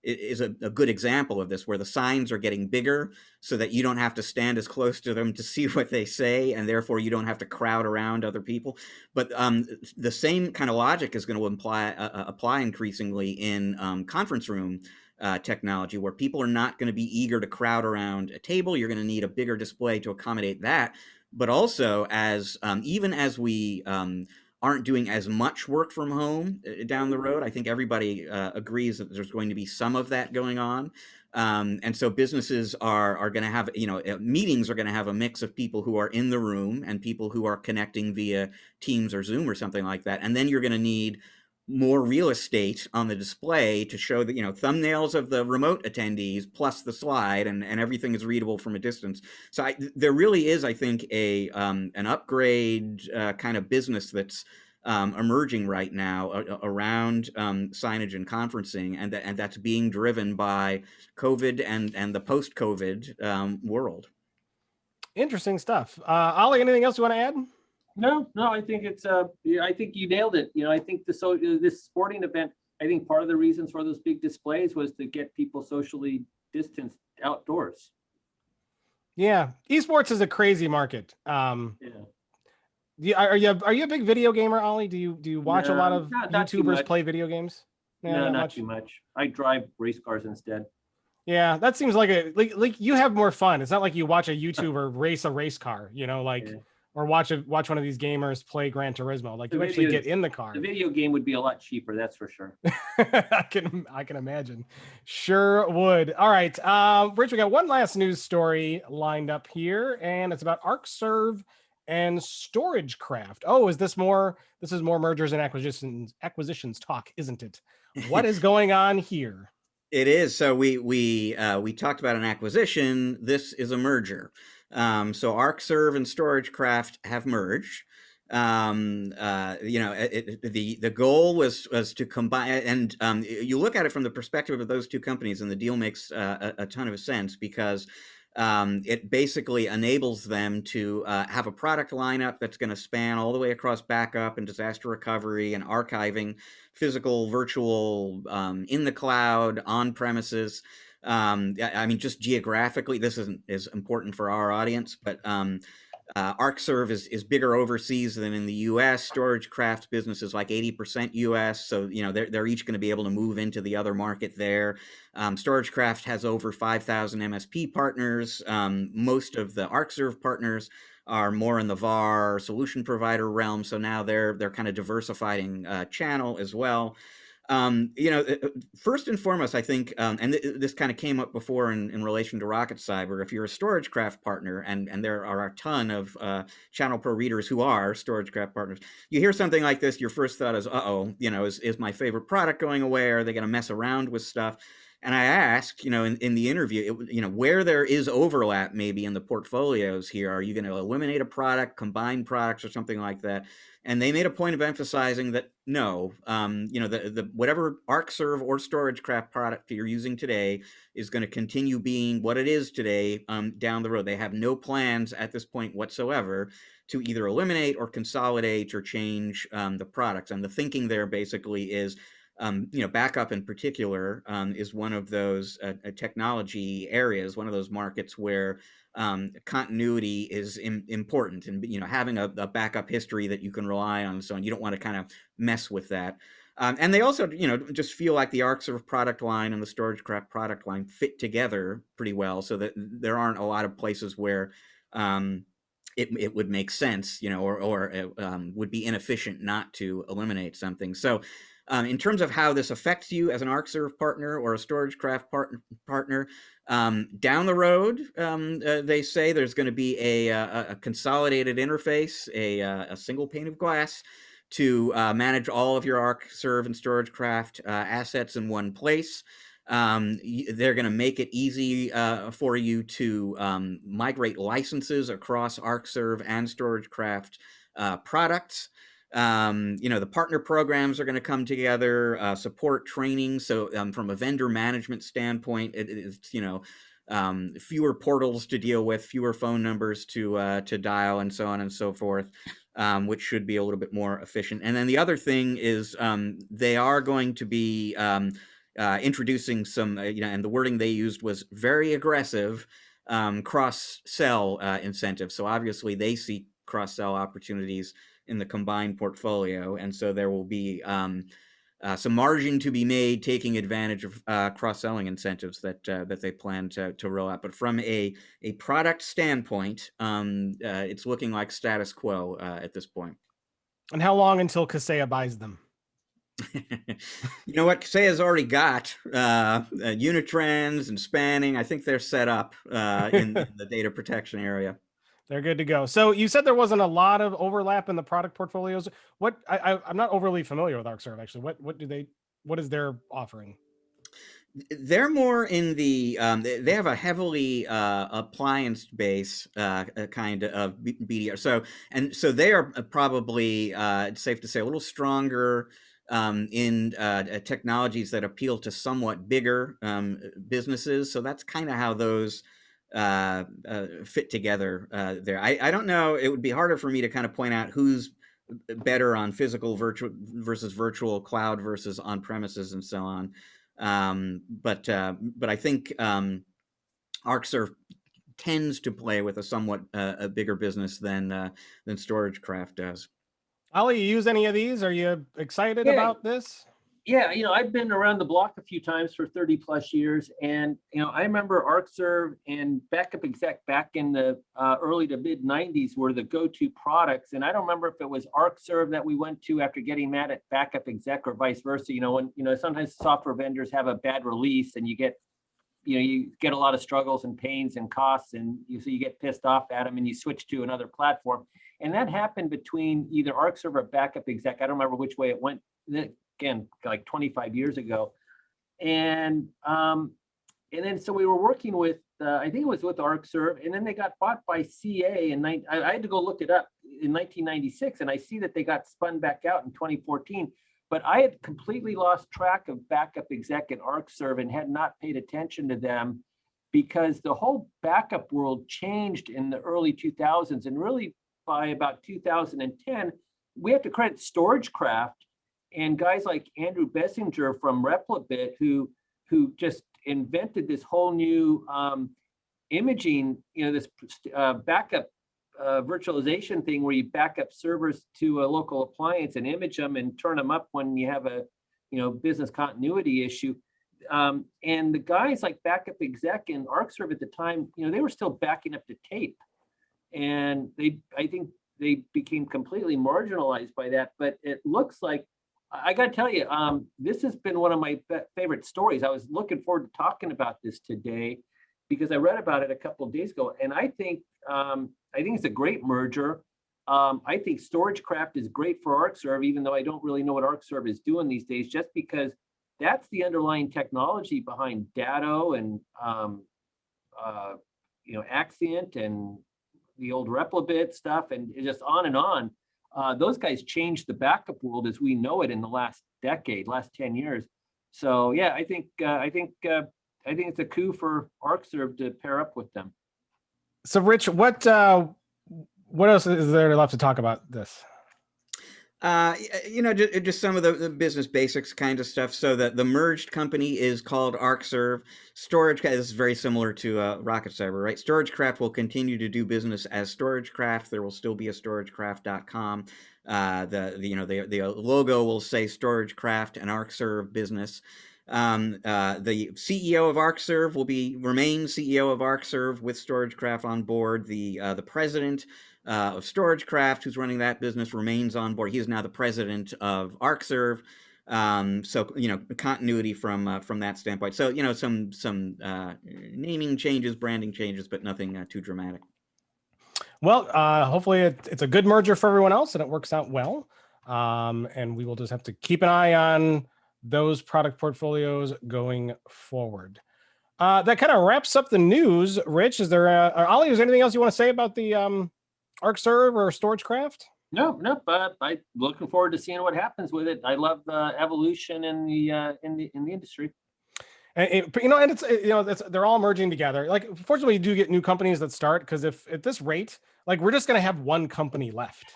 Speaker 2: is a good example of this, where the signs are getting bigger so that you don't have to stand as close to them to see what they say, and therefore you don't have to crowd around other people. But the same kind of logic is going to apply increasingly in conference room technology, where people are not going to be eager to crowd around a table. You're going to need a bigger display to accommodate that. But also, as even as we aren't doing as much work from home down the road, I think everybody agrees that there's going to be some of that going on. And so businesses are going to have, meetings are going to have a mix of people who are in the room and people who are connecting via Teams or Zoom or something like that. And then you're going to need more real estate on the display to show that, thumbnails of the remote attendees plus the slide, and everything is readable from a distance. So there really is, I think, an upgrade kind of business that's emerging right now around signage and conferencing, and that's being driven by COVID and the post-COVID world.
Speaker 1: Interesting stuff. Oli, anything else you want to add?
Speaker 3: No, I think it's I think you nailed it. I think this sporting event, I think part of the reasons for those big displays was to get people socially distanced outdoors.
Speaker 1: Yeah, esports is a crazy market. Yeah. Are you a big video gamer, Oli? Do you watch a lot of YouTubers play video games?
Speaker 3: No, not too much. I drive race cars instead.
Speaker 1: Yeah, that seems like like you have more fun. It's not like you watch a YouTuber race a race car, or watch one of these gamers play Gran Turismo. Like you actually get in the car.
Speaker 3: The video game would be a lot cheaper, that's for sure.
Speaker 1: I can imagine. Sure would. All right, Rich, we got one last news story lined up here, and it's about Arcserve and StorageCraft. Oh, this is more mergers and acquisitions talk, isn't it? What is going on here?
Speaker 2: It is. So we talked about an acquisition. This is a merger. So Arcserve and StorageCraft have merged. The goal was to combine, and you look at it from the perspective of those two companies, and the deal makes a ton of sense, because it basically enables them to have a product lineup that's going to span all the way across backup and disaster recovery and archiving, physical, virtual, in the cloud, on premises. I mean, just geographically, this isn't as important for our audience, but Arcserve is bigger overseas than in the U.S. StorageCraft business is like 80% U.S., so they're each going to be able to move into the other market there. StorageCraft has over 5,000 MSP partners. Most of the Arcserve partners are more in the VAR solution provider realm, so now they're kind of diversifying channel as well. First and foremost, I think, and this kind of came up before in relation to RocketCyber, if you're a StorageCraft partner, and there are a ton of ChannelPro readers who are StorageCraft partners, you hear something like this, your first thought is, is my favorite product going away? Are they going to mess around with stuff? And I asked, in the interview, where there is overlap maybe in the portfolios here, are you going to eliminate a product, combine products, or something like that? And they made a point of emphasizing that no, the whatever Arcserve or StorageCraft product you're using today is going to continue being what it is today down the road. They have no plans at this point whatsoever to either eliminate or consolidate or change the products. And the thinking there basically is, backup in particular is one of those technology areas, one of those markets where continuity is important, and having a backup history that you can rely on, and so on. You don't want to kind of mess with that. And they also, just feel like the Arcserve product line and the StorageCraft product line fit together pretty well, so that there aren't a lot of places where it would make sense, or it would be inefficient not to eliminate something. So in terms of how this affects you as an Arcserve partner or a StorageCraft partner, down the road, they say there's going to be a consolidated interface, a single pane of glass to manage all of your Arcserve and StorageCraft assets in one place. They're going to make it easy for you to migrate licenses across Arcserve and StorageCraft products. The partner programs are going to come together, support training. So from a vendor management standpoint, it's, fewer portals to deal with, fewer phone numbers to dial, and so on and so forth, which should be a little bit more efficient. And then the other thing is they are going to be introducing some, and the wording they used was very aggressive cross-sell incentives. So obviously they see cross-sell opportunities in the combined portfolio, and so there will be some margin to be made taking advantage of cross-selling incentives that they plan to roll out. But from a product standpoint, it's looking like status quo at this point.
Speaker 1: And how long until Kaseya buys them?
Speaker 2: You know what? Kaseya's already got Unitrends and Spanning. I think they're set up in the data protection area.
Speaker 1: They're good to go. So you said there wasn't a lot of overlap in the product portfolios. What I'm not overly familiar with Arcserve actually. What is their offering?
Speaker 2: They're more in the they have a heavily appliance base kind of BDR. So they are probably it's safe to say a little stronger in technologies that appeal to somewhat bigger businesses. So that's kind of how those fit together there. I don't know. It would be harder for me to kind of point out who's better on physical versus virtual, cloud versus on premises, and so on. But I think Arcserve tends to play with a somewhat a bigger business than StorageCraft does.
Speaker 1: Oli, you use any of these? Are you excited about this?
Speaker 3: Yeah, I've been around the block a few times for 30 plus years. And, I remember Arcserve and Backup Exec back in the early to mid 90s were the go-to products. And I don't remember if it was Arcserve that we went to after getting mad at Backup Exec or vice versa. When, sometimes software vendors have a bad release and you get a lot of struggles and pains and costs, and so you get pissed off at them and you switch to another platform. And that happened between either Arcserve or Backup Exec. I don't remember which way it went. Again, like 25 years ago. And then so we were working with, I think it was with Arcserve, and then they got bought by CA, and I had to go look it up in 1996, and I see that they got spun back out in 2014. But I had completely lost track of Backup Exec and Arcserve and had not paid attention to them because the whole backup world changed in the early 2000s, and really by about 2010, we have to credit StorageCraft and guys like Andrew Bessinger from Replibit, who just invented this whole new imaging, this backup virtualization thing where you back up servers to a local appliance and image them and turn them up when you have a business continuity issue. And the guys like Backup Exec and Arcserve at the time, they were still backing up to tape, and I think they became completely marginalized by that. But it looks like, I got to tell you, this has been one of my favorite stories. I was looking forward to talking about this today because I read about it a couple of days ago, and I think it's a great merger. I think StorageCraft is great for Arcserve, even though I don't really know what Arcserve is doing these days, just because that's the underlying technology behind Datto and Axient and the old Replibit stuff, and just on and on. Those guys changed the backup world as we know it in the last 10 years. So yeah, I think it's a coup for Arcserve to pair up with them.
Speaker 1: So Rich, what else is there left to talk about this?
Speaker 2: Just some of the business basics kind of stuff. So the merged company is called Arcserve. StorageCraft is very similar to RocketCyber, right? StorageCraft will continue to do business as StorageCraft. There will still be a StorageCraft.com. The logo will say StorageCraft and Arcserve business. The CEO of Arcserve will remain CEO of Arcserve with StorageCraft on board. The president of StorageCraft, who's running that business, remains on board. He is now the president of Arcserve. So continuity from that standpoint. So some naming changes, branding changes, but nothing too dramatic.
Speaker 1: Well, hopefully it's a good merger for everyone else and it works out well. And we will just have to keep an eye on those product portfolios going forward. That kind of wraps up the news. Rich, is there, Oli, is there anything else you want to say about the Arcserve or StorageCraft?
Speaker 3: No, but I'm looking forward to seeing what happens with it. I love the evolution in the industry.
Speaker 1: And they're all merging together. Like, fortunately, you do get new companies that start, because if at this rate, like, we're just going to have one company left,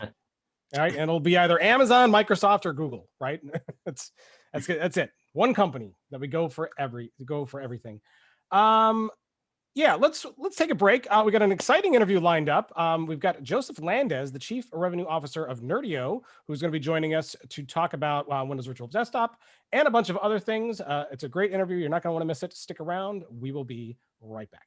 Speaker 1: right? And it'll be either Amazon, Microsoft, or Google, right? that's it. One company that we go for everything. Yeah, let's take a break. We got an exciting interview lined up. We've got Joseph Landez, the Chief Revenue Officer of Nerdio, who's going to be joining us to talk about Windows Virtual Desktop and a bunch of other things. It's a great interview. You're not going to want to miss it. Stick around. We will be right back.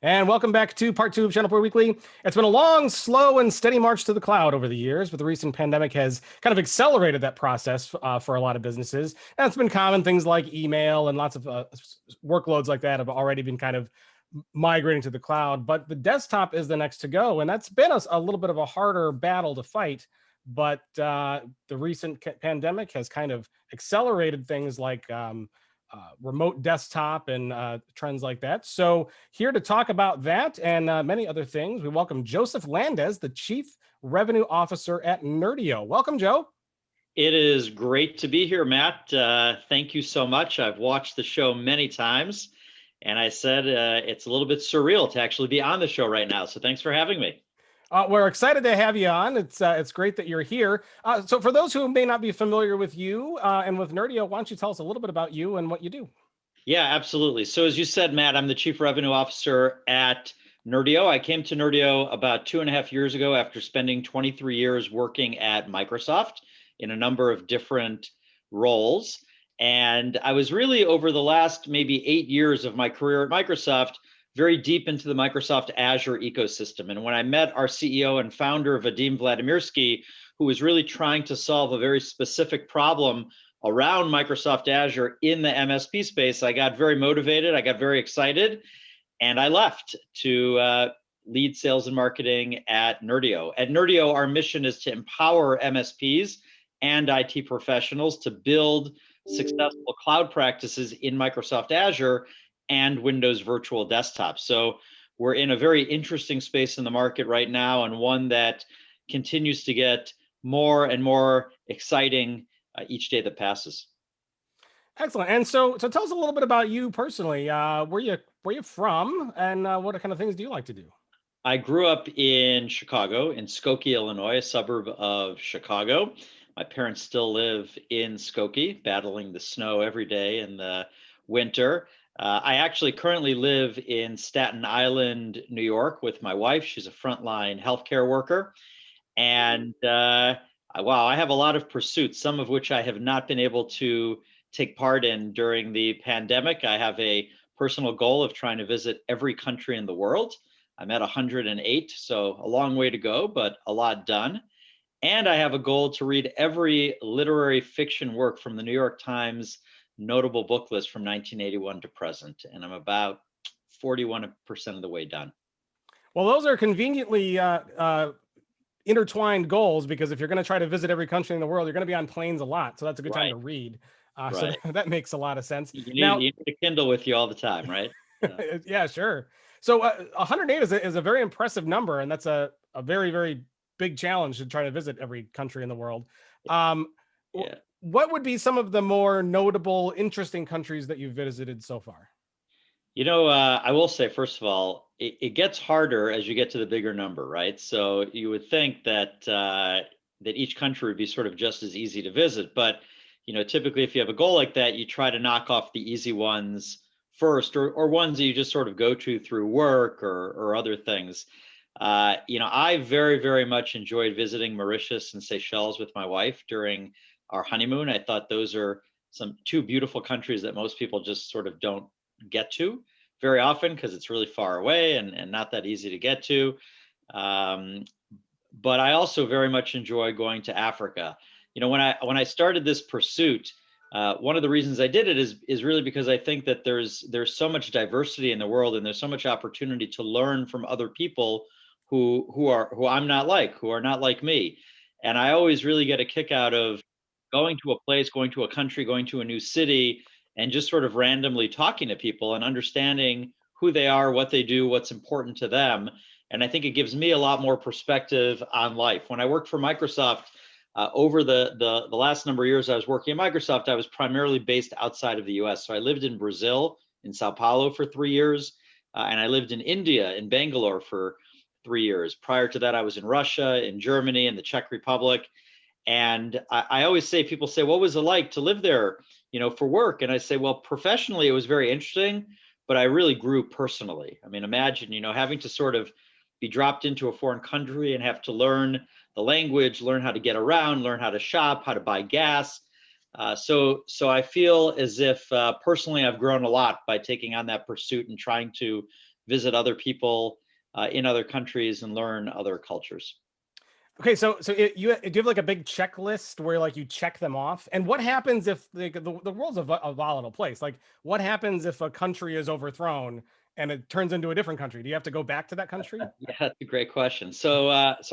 Speaker 1: And welcome back to part 2 of ChannelPro Weekly. It's been a long, slow, and steady march to the cloud over the years, but the recent pandemic has kind of accelerated that process for a lot of businesses. And it's been common. Things like email and lots of workloads like that have already been kind of migrating to the cloud. But the desktop is the next to go, and that's been a little bit of a harder battle to fight. But the recent pandemic has kind of accelerated things like remote desktop and trends like that. So here to talk about that and many other things, we welcome Joseph Landez, the Chief Revenue Officer at Nerdio. Welcome, Joe.
Speaker 4: It is great to be here, Matt. Thank you so much. I've watched the show many times, and I said it's a little bit surreal to actually be on the show right now. So thanks for having me.
Speaker 1: We're excited to have you on. It's great that you're here. So for those who may not be familiar with you and with Nerdio, why don't you tell us a little bit about you and what you do?
Speaker 4: Yeah, absolutely. So as you said, Matt, I'm the Chief Revenue Officer at Nerdio. I came to Nerdio about 2.5 years ago after spending 23 years working at Microsoft in a number of different roles. And I was really, over the last maybe 8 years of my career at Microsoft, very deep into the Microsoft Azure ecosystem. And when I met our CEO and founder, Vadim Vladimirsky, who was really trying to solve a very specific problem around Microsoft Azure in the MSP space, I got very motivated, I got very excited, and I left to lead sales and marketing at Nerdio. At Nerdio, our mission is to empower MSPs and IT professionals to build successful cloud practices in Microsoft Azure and Windows Virtual Desktop. So we're in a very interesting space in the market right now, and one that continues to get more and more exciting each day that passes.
Speaker 1: Excellent. And so tell us a little bit about you personally. Where you from, and what kind of things do you like to do?
Speaker 4: I grew up in Chicago, in Skokie, Illinois, a suburb of Chicago. My parents still live in Skokie, battling the snow every day in the winter. I actually currently live in Staten Island, New York with my wife. She's a frontline healthcare worker. And wow, I have a lot of pursuits, some of which I have not been able to take part in during the pandemic. I have a personal goal of trying to visit every country in the world. I'm at 108, so a long way to go, but a lot done. And I have a goal to read every literary fiction work from the New York Times notable book list from 1981 to present, and I'm about 41% of the way done.
Speaker 1: Well, those are conveniently intertwined goals, because if you're going to try to visit every country in the world, you're going to be on planes a lot, so that's a good time to read. So that makes a lot of sense.
Speaker 4: You need a Kindle with you all the time, right?
Speaker 1: Yeah, sure. So 108 is a very impressive number, and that's a very, very big challenge to try to visit every country in the world.
Speaker 4: Yeah.
Speaker 1: What would be some of the more notable, interesting countries that you've visited so far?
Speaker 4: You know, I will say, first of all, it gets harder as you get to the bigger number, right? So you would think that that each country would be sort of just as easy to visit, but you know, typically if you have a goal like that, you try to knock off the easy ones first, or ones that you just sort of go to through work or other things. You know, I very, very much enjoyed visiting Mauritius and Seychelles with my wife during our honeymoon. I thought those are two beautiful countries that most people just sort of don't get to very often because it's really far away and not that easy to get to. But I also very much enjoy going to Africa. You know, when I started this pursuit, one of the reasons I did it is really because I think that there's so much diversity in the world, and there's so much opportunity to learn from other people who I'm not like, who are not like me. And I always really get a kick out of going to a place, going to a country, going to a new city, and just sort of randomly talking to people and understanding who they are, what they do, what's important to them. And I think it gives me a lot more perspective on life. When I worked for Microsoft, over the last number of years I was working at Microsoft, I was primarily based outside of the US. So I lived in Brazil, in Sao Paulo for 3 years, and I lived in India, in Bangalore for 3 years. Prior to that, I was in Russia, in Germany, in the Czech Republic. And I always say, people say, what was it like to live there, for work? And I say, well, professionally, it was very interesting, but I really grew personally. I mean, imagine, having to sort of be dropped into a foreign country and have to learn the language, learn how to get around, learn how to shop, how to buy gas. So I feel as if personally I've grown a lot by taking on that pursuit and trying to visit other people in other countries and learn other cultures.
Speaker 1: Okay, so do you have like a big checklist where like you check them off? And what happens if the world's a volatile place? Like, what happens if a country is overthrown and it turns into a different country? Do you have to go back to that country?
Speaker 4: Yeah, that's a great question. So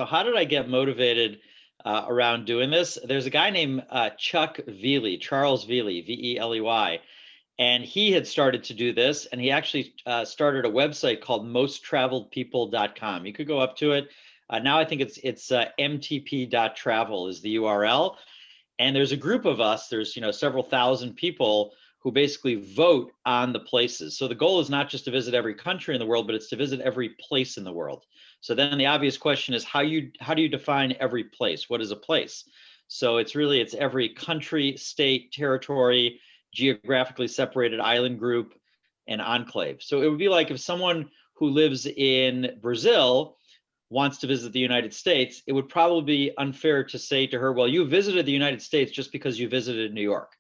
Speaker 4: how did I get motivated around doing this? There's a guy named Chuck Veely, Charles Veely, Veley, and he had started to do this, and he actually started a website called mosttraveledpeople.com. You could go up to it. Now I think it's mtp.travel is the URL. And there's a group of us, there's several thousand people who basically vote on the places. So the goal is not just to visit every country in the world, but it's to visit every place in the world. So then the obvious question is, how do you define every place? What is a place? So it's every country, state, territory, geographically separated island group, and enclave. So it would be like if someone who lives in Brazil wants to visit the United States, it would probably be unfair to say to her, well, you visited the United States just because you visited New York.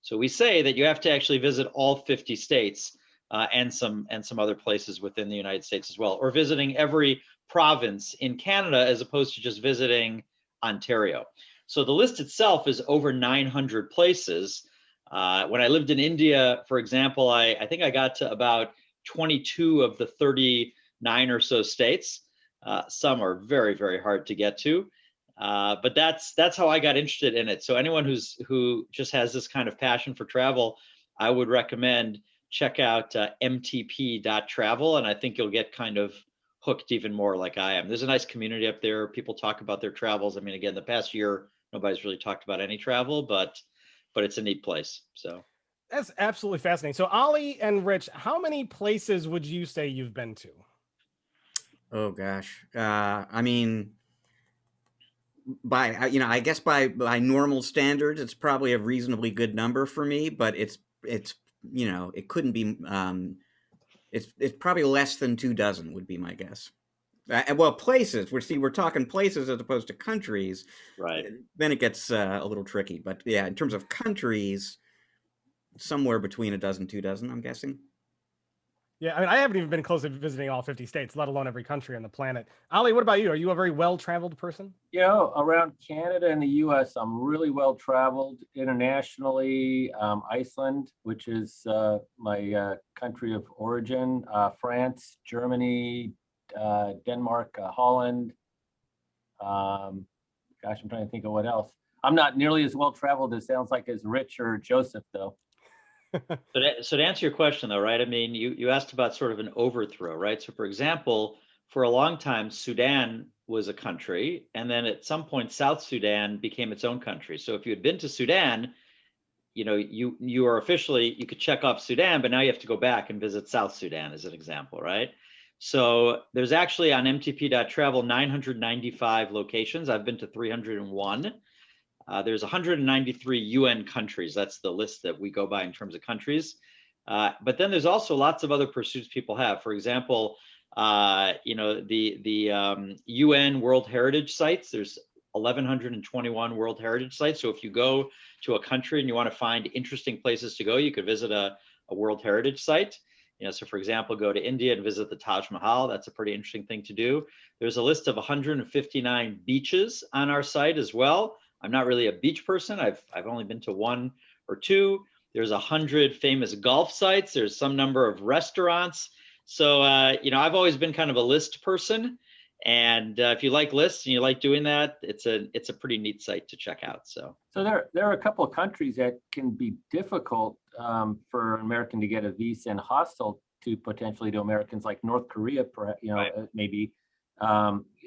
Speaker 4: So we say that you have to actually visit all 50 states and some other places within the United States as well, or visiting every province in Canada as opposed to just visiting Ontario. So the list itself is over 900 places. When I lived in India, for example, I think I got to about 22 of the 39 or so states. Some are very, very hard to get to, but that's how I got interested in it. So anyone who just has this kind of passion for travel, I would recommend check out mtp.travel, and I think you'll get kind of hooked even more like I am. There's a nice community up there. People talk about their travels. I mean, again, the past year, nobody's really talked about any travel, but it's a neat place. So
Speaker 1: that's absolutely fascinating. So Oli and Rich, how many places would you say you've been to?
Speaker 2: Oh gosh. I mean, I guess by normal standards, it's probably a reasonably good number for me, but it couldn't be, it's probably less than 24 would be my guess. Well, places, we're talking places as opposed to countries.
Speaker 4: Right.
Speaker 2: Then it gets a little tricky, but yeah, in terms of countries, somewhere between 12 and 24, I'm guessing.
Speaker 1: Yeah, I mean, I haven't even been close to visiting all 50 states, let alone every country on the planet. Oli, what about you? Are you a very well-traveled person?
Speaker 3: Around Canada and the US, I'm really well-traveled internationally. Iceland, which is my country of origin, France, Germany, Denmark, Holland. I'm trying to think of what else. I'm not nearly as well-traveled as sounds like as Rich or Joseph, though.
Speaker 4: So to answer your question, though, right? I mean, you asked about sort of an overthrow, right? So, for example, for a long time, Sudan was a country, and then at some point, South Sudan became its own country. So, if you had been to Sudan, you are officially, you could check off Sudan, but now you have to go back and visit South Sudan, as an example, right? So, there's actually on mtp.travel 995 locations. I've been to 301. There's 193 UN countries. That's the list that we go by in terms of countries. But then there's also lots of other pursuits people have. For example, the UN World Heritage Sites. There's 1,121 World Heritage Sites. So if you go to a country and you want to find interesting places to go, you could visit a World Heritage Site. So for example, go to India and visit the Taj Mahal. That's a pretty interesting thing to do. There's a list of 159 beaches on our site as well. I'm not really a beach person. I've only been to 1 or 2. There's 100 famous golf sites. There's some number of restaurants. So, I've always been kind of a list person. And if you like lists and you like doing that, it's a pretty neat site to check out. So
Speaker 3: there are a couple of countries that can be difficult for an American to get a visa and hostile to potentially to Americans, like North Korea,
Speaker 4: Right.
Speaker 3: maybe.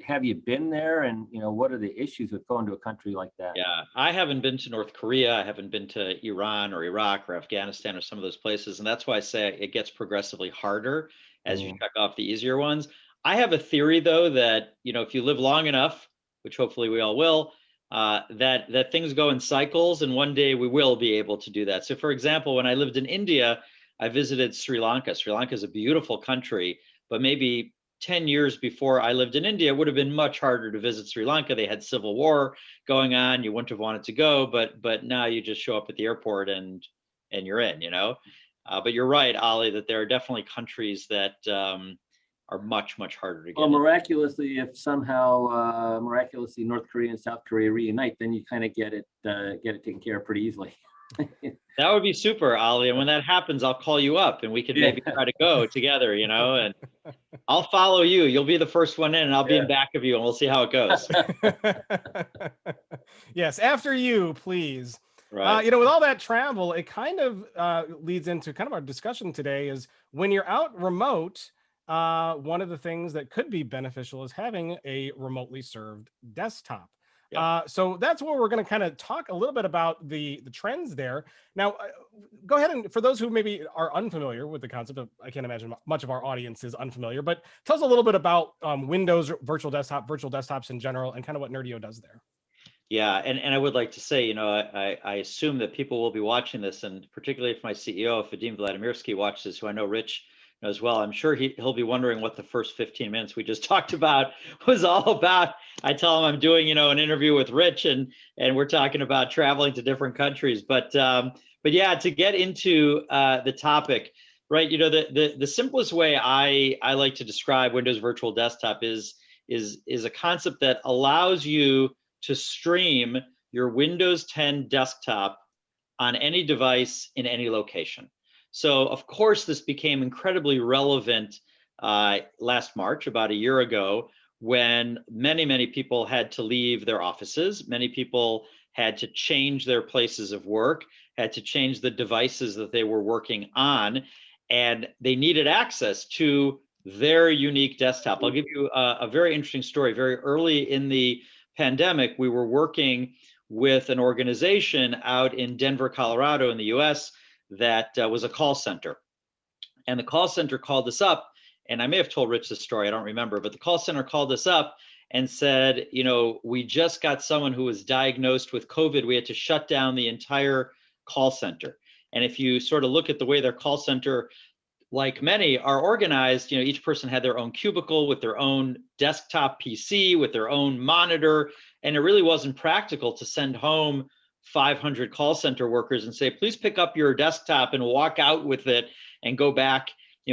Speaker 3: Have you been there, and what are the issues with going to a country like that?
Speaker 4: yeah, I haven't been to North Korea. I haven't been to Iran or Iraq or Afghanistan or some of those places. And that's why I say it gets progressively harder as you check off the easier ones. I have a theory, though, that, if you live long enough, which hopefully we all will, that things go in cycles, and one day we will be able to do that. So, for example, when I lived in India, I visited Sri Lanka. Sri Lanka is a beautiful country, but maybe 10 years before I lived in India, it would have been much harder to visit Sri Lanka. They had civil war going on. You wouldn't have wanted to go, but now you just show up at the airport and you're in, But you're right, Oli, that there are definitely countries that are much, much harder to get.
Speaker 3: Well, miraculously, if somehow North Korea and South Korea reunite, then you kind of get it taken care of pretty easily.
Speaker 4: That would be super, Oli. And when that happens, I'll call you up and we could maybe try to go together, and I'll follow you. You'll be the first one in and I'll be in back of you, and we'll see how it goes.
Speaker 1: Yes, after you, please.
Speaker 4: Right.
Speaker 1: With all that travel, it kind of leads into kind of our discussion today is when you're out remote, one of the things that could be beneficial is having a remotely served desktop. So that's where we're going to kind of talk a little bit about the trends there. Now, go ahead, and for those who maybe are unfamiliar with the concept of, I can't imagine much of our audience is unfamiliar, but tell us a little bit about Windows virtual desktops in general, and kind of what Nerdio does there.
Speaker 4: Yeah, and I would like to say, I assume that people will be watching this, and particularly if my CEO, Vadim Vladimirsky, watches, who I know Rich as well, I'm sure he'll be wondering what the first 15 minutes we just talked about was all about. I tell him I'm doing, an interview with Rich, and we're talking about traveling to different countries. But yeah, to get into the topic, right? The simplest way I like to describe Windows Virtual Desktop is a concept that allows you to stream your Windows 10 desktop on any device in any location. So, of course, this became incredibly relevant last March, about a year ago, when many, many people had to leave their offices. Many people had to change their places of work, had to change the devices that they were working on, and they needed access to their unique desktop. I'll give you a very interesting story. Very early in the pandemic, we were working with an organization out in Denver, Colorado, in the US, that was a call center. And the call center called us up, and I may have told Rich this story, I don't remember, but the call center called us up and said, we just got someone who was diagnosed with COVID. We had to shut down the entire call center. And if you sort of look at the way their call center, like many, are organized, each person had their own cubicle with their own desktop PC, with their own monitor, and it really wasn't practical to send home 500 call center workers and say, please pick up your desktop and walk out with it and go back,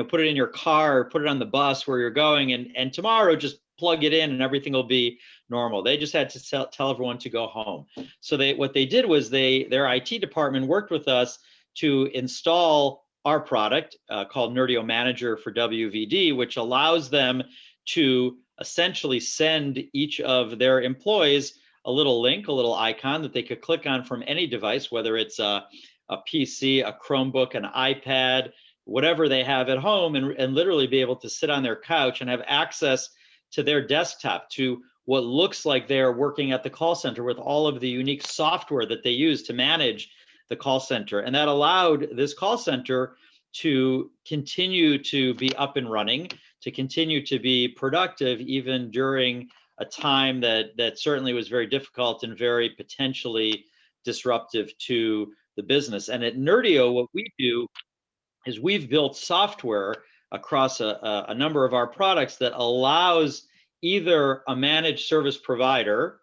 Speaker 4: put it in your car, put it on the bus where you're going, and tomorrow just plug it in and everything will be normal. They just had to tell everyone to go home. So what they did was their IT department worked with us to install our product called Nerdio Manager for WVD, which allows them to essentially send each of their employees a little link, a little icon that they could click on from any device, whether it's a PC, a Chromebook, an iPad, whatever they have at home, and literally be able to sit on their couch and have access to their desktop, to what looks like they're working at the call center with all of the unique software that they use to manage the call center. And that allowed this call center to continue to be up and running, to continue to be productive, even during a time that certainly was very difficult and very potentially disruptive to the business. And at Nerdio, what we do is we've built software across a number of our products that allows either a managed service provider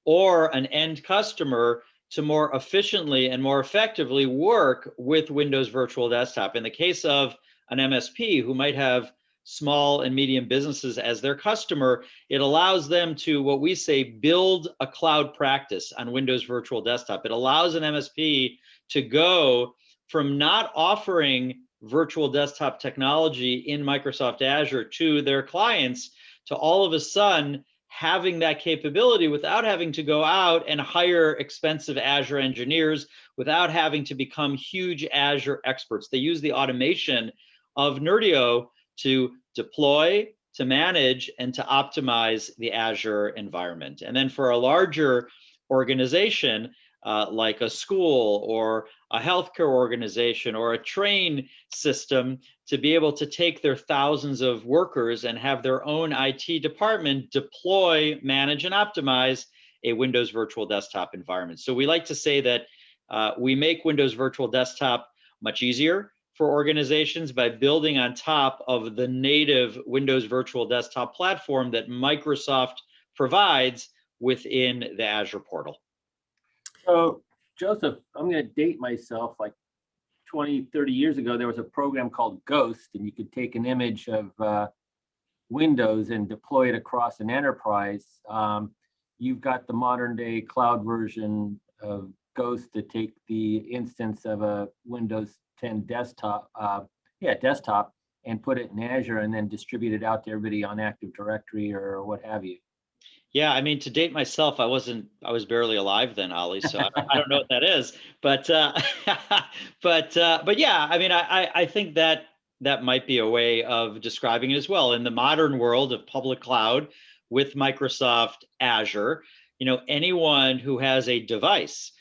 Speaker 4: or an end customer to more efficiently and more effectively work with Windows Virtual Desktop. In the case of an MSP who might have small and medium businesses as their customer, it allows them to, what we say, build a cloud practice on Windows Virtual Desktop. It allows an MSP to go from not offering virtual desktop technology in Microsoft Azure to their clients to all of a sudden having that capability without having to go out and hire expensive Azure engineers, without having to become huge Azure experts. They use the automation of Nerdio to deploy, to manage, and to optimize the Azure environment. And then for a larger organization, like a school or a healthcare organization or a train system, to be able to take their thousands of workers and have their own IT department deploy, manage, and optimize a Windows Virtual Desktop environment. So we like to say that we make Windows Virtual Desktop much easier for organizations by building on top of the native Windows Virtual Desktop platform that Microsoft provides within the Azure portal.
Speaker 3: So, Joseph, I'm going to date myself. Like 20, 30 years ago, there was a program called Ghost, and you could take an image of Windows and deploy it across an enterprise. You've got the modern day cloud version of Ghost to take the instance of a Windows 10 desktop, desktop, and put it in Azure and then distribute it out to everybody on Active Directory or what have you.
Speaker 4: Yeah, I mean, to date myself, I was barely alive then, Oli, so I don't know what that is, but yeah, I mean, I think that might be a way of describing it as well. In the modern world of public cloud with Microsoft Azure, anyone who has a device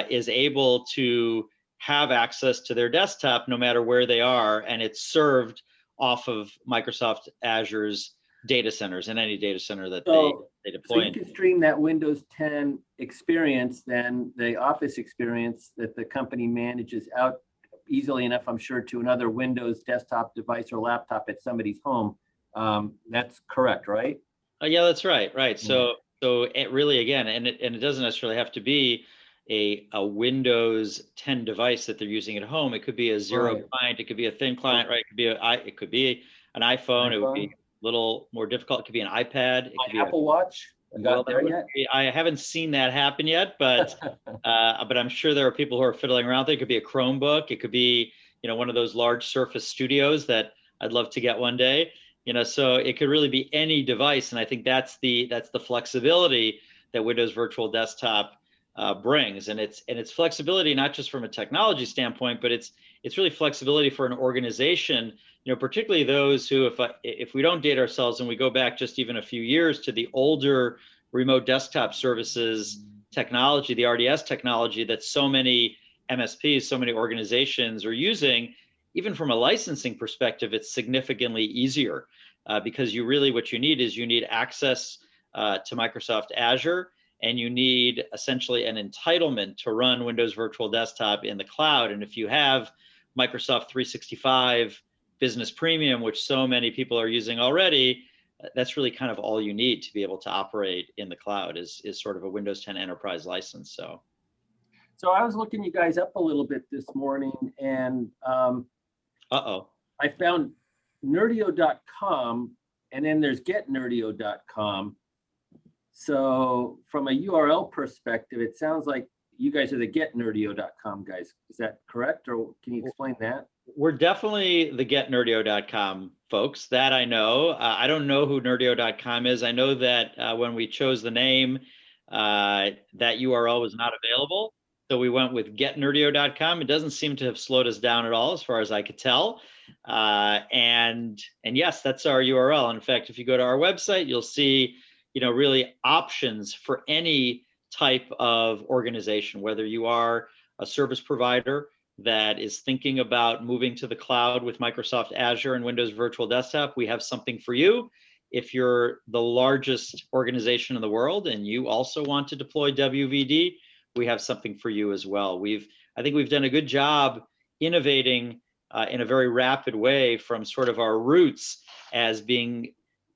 Speaker 4: is able to have access to their desktop no matter where they are, and it's served off of Microsoft Azure's data centers and any data center that they deploy.
Speaker 3: So you can stream that Windows 10 experience, then the Office experience that the company manages out easily enough, I'm sure, to another Windows desktop device or laptop at somebody's home. That's correct, right?
Speaker 4: Yeah, that's right. Right. So it really, again, and it doesn't necessarily have to be a Windows 10 device that they're using at home. It could be a zero client. It could be a thin client, right? It could be an iPhone. It would be a little more difficult. It could be an iPad. It could be
Speaker 3: Apple Watch.
Speaker 4: I haven't seen that happen yet, but I'm sure there are people who are fiddling around. It could be a Chromebook. It could be one of those large Surface Studios that I'd love to get one day. So it could really be any device, and I think that's the flexibility that Windows Virtual Desktop brings, and it's flexibility not just from a technology standpoint, but it's really flexibility for an organization. Particularly those who, if we don't date ourselves and we go back just even a few years to the older remote desktop services technology, the RDS technology that so many MSPs, so many organizations are using, even from a licensing perspective, it's significantly easier because what you need access to Microsoft Azure, and you need essentially an entitlement to run Windows Virtual Desktop in the cloud. And if you have Microsoft 365 Business Premium, which so many people are using already, that's really kind of all you need to be able to operate in the cloud is sort of a Windows 10 enterprise license. So
Speaker 3: I was looking you guys up a little bit this morning, and I found nerdio.com, and then there's getnerdio.com. So from a URL perspective, it sounds like you guys are the getnerdio.com guys. Is that correct? Or can you explain that?
Speaker 4: We're definitely the getnerdio.com folks. That I know. I don't know who nerdio.com is. I know that when we chose the name, that URL was not available. So we went with getnerdio.com. It doesn't seem to have slowed us down at all, as far as I could tell. And yes, that's our URL. In fact, if you go to our website, you'll see, really options for any type of organization, whether you are a service provider that is thinking about moving to the cloud with Microsoft Azure and Windows Virtual Desktop, we have something for you. If you're the largest organization in the world and you also want to deploy WVD, we have something for you as well. I think we've done a good job innovating in a very rapid way from sort of our roots as being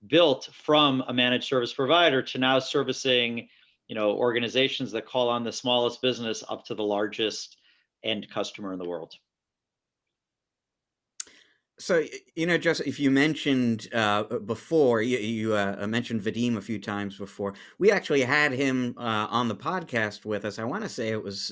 Speaker 4: built from a managed service provider to now servicing, organizations that call on the smallest business up to the largest end customer in the world.
Speaker 2: So, Joseph, if you mentioned before, you mentioned Vadim a few times before. We actually had him on the podcast with us. I want to say it was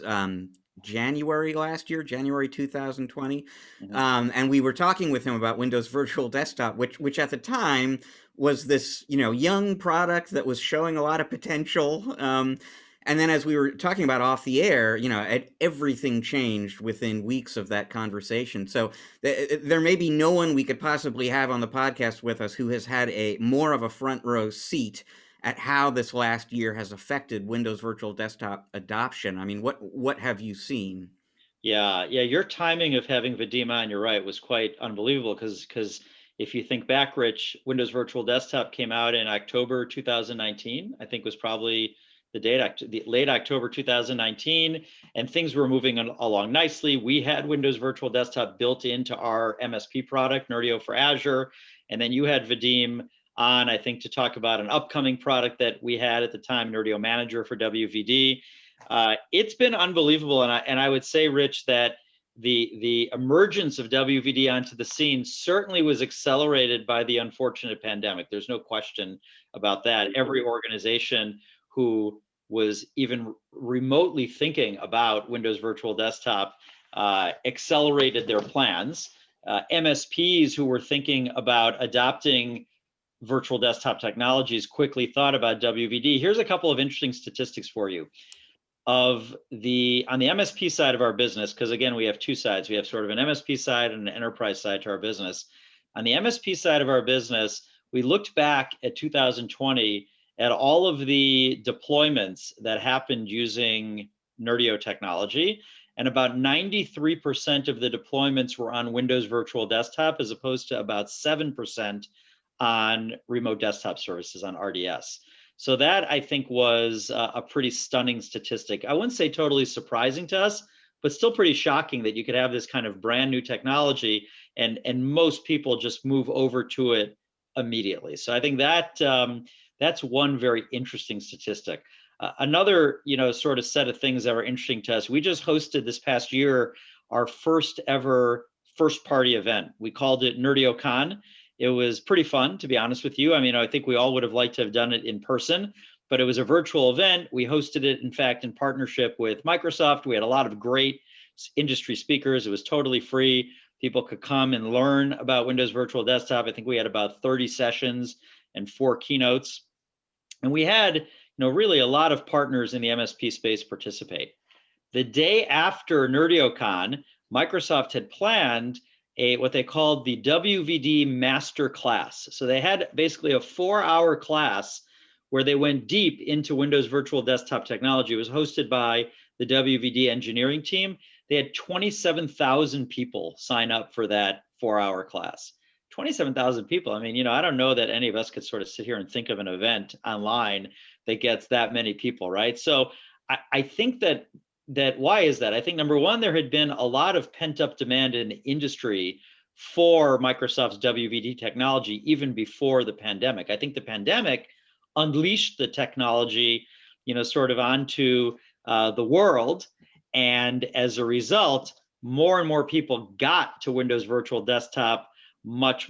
Speaker 2: January last year, January 2020.
Speaker 4: Mhm.
Speaker 2: And we were talking with him about Windows Virtual Desktop, which at the time was this, young product that was showing a lot of potential. And then as we were talking about off the air, everything changed within weeks of that conversation. So there may be no one we could possibly have on the podcast with us who has had a more of a front row seat at how this last year has affected Windows Virtual Desktop adoption. I mean, what have you seen?
Speaker 4: Yeah, your timing of having Vadim on, you're right, was quite unbelievable because if you think back, Rich, Windows Virtual Desktop came out in October 2019. I think was probably the date, the late October 2019, and things were moving along nicely. We had Windows Virtual Desktop built into our MSP product, Nerdio for Azure, and then you had Vadim on, I think, to talk about an upcoming product that we had at the time, Nerdio Manager for WVD. It's been unbelievable, and I would say, Rich, that the emergence of WVD onto the scene certainly was accelerated by the unfortunate pandemic. There's no question about that. Every organization who was even remotely thinking about Windows Virtual Desktop accelerated their plans. MSPs who were thinking about adopting virtual desktop technologies quickly thought about WVD. Here's a couple of interesting statistics for you. On the MSP side of our business, because again, we have two sides. We have sort of an MSP side and an enterprise side to our business. On the MSP side of our business, we looked back at 2020 at all of the deployments that happened using Nerdio technology, and about 93% of the deployments were on Windows Virtual Desktop, as opposed to about 7% on remote desktop services on RDS. So that, I think, was a pretty stunning statistic. I wouldn't say totally surprising to us, but still pretty shocking that you could have this kind of brand new technology and most people just move over to it immediately. So I think that that's one very interesting statistic. Another, sort of set of things that were interesting to us, we just hosted this past year our first ever first party event. We called it NerdioCon. It was pretty fun, to be honest with you. I mean, I think we all would have liked to have done it in person, but it was a virtual event. We hosted it, in fact, in partnership with Microsoft. We had a lot of great industry speakers. It was totally free. People could come and learn about Windows Virtual Desktop. I think we had about 30 sessions and 4 keynotes. And we had, really a lot of partners in the MSP space participate. The day after NerdioCon, Microsoft had planned what they called the WVD Master Class. So they had basically a 4-hour class where they went deep into Windows Virtual Desktop technology. It was hosted by the WVD engineering team. They had 27,000 people sign up for that 4-hour class. 27,000 people. I mean, I don't know that any of us could sort of sit here and think of an event online that gets that many people, right? So I think that why is that? I think number one, there had been a lot of pent up demand in the industry for Microsoft's WVD technology even before the pandemic. I think the pandemic unleashed the technology, sort of onto the world. And as a result, more and more people got to Windows Virtual Desktop much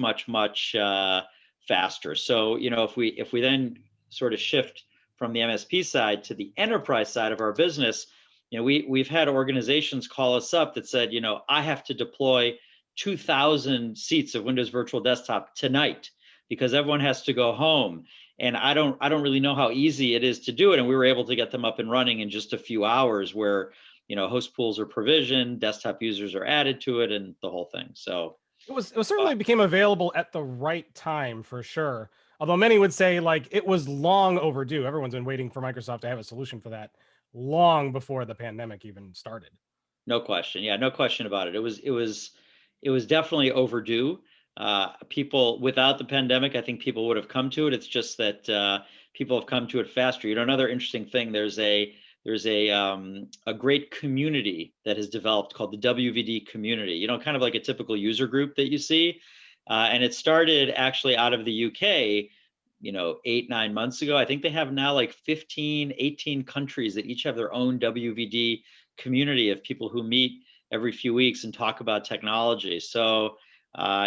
Speaker 4: faster. So, if we then sort of shift from the MSP side to the enterprise side of our business, we've had organizations call us up that said, I have to deploy 2,000 seats of Windows Virtual Desktop tonight because everyone has to go home. And I don't really know how easy it is to do it. And we were able to get them up and running in just a few hours where, host pools are provisioned, desktop users are added to it, and the whole thing. So
Speaker 1: it certainly became available at the right time for sure. Although many would say like it was long overdue. Everyone's been waiting for Microsoft to have a solution for that long before the pandemic even started.
Speaker 4: No question. Yeah, no question about it. It was definitely overdue. People without the pandemic, I think people would have come to it. It's just that people have come to it faster. Another interesting thing, there's a great community that has developed called the WVD community, kind of like a typical user group that you see. And it started actually out of the UK, 8-9 months ago. I think they have now like 15, 18 countries that each have their own WVD community of people who meet every few weeks and talk about technology. So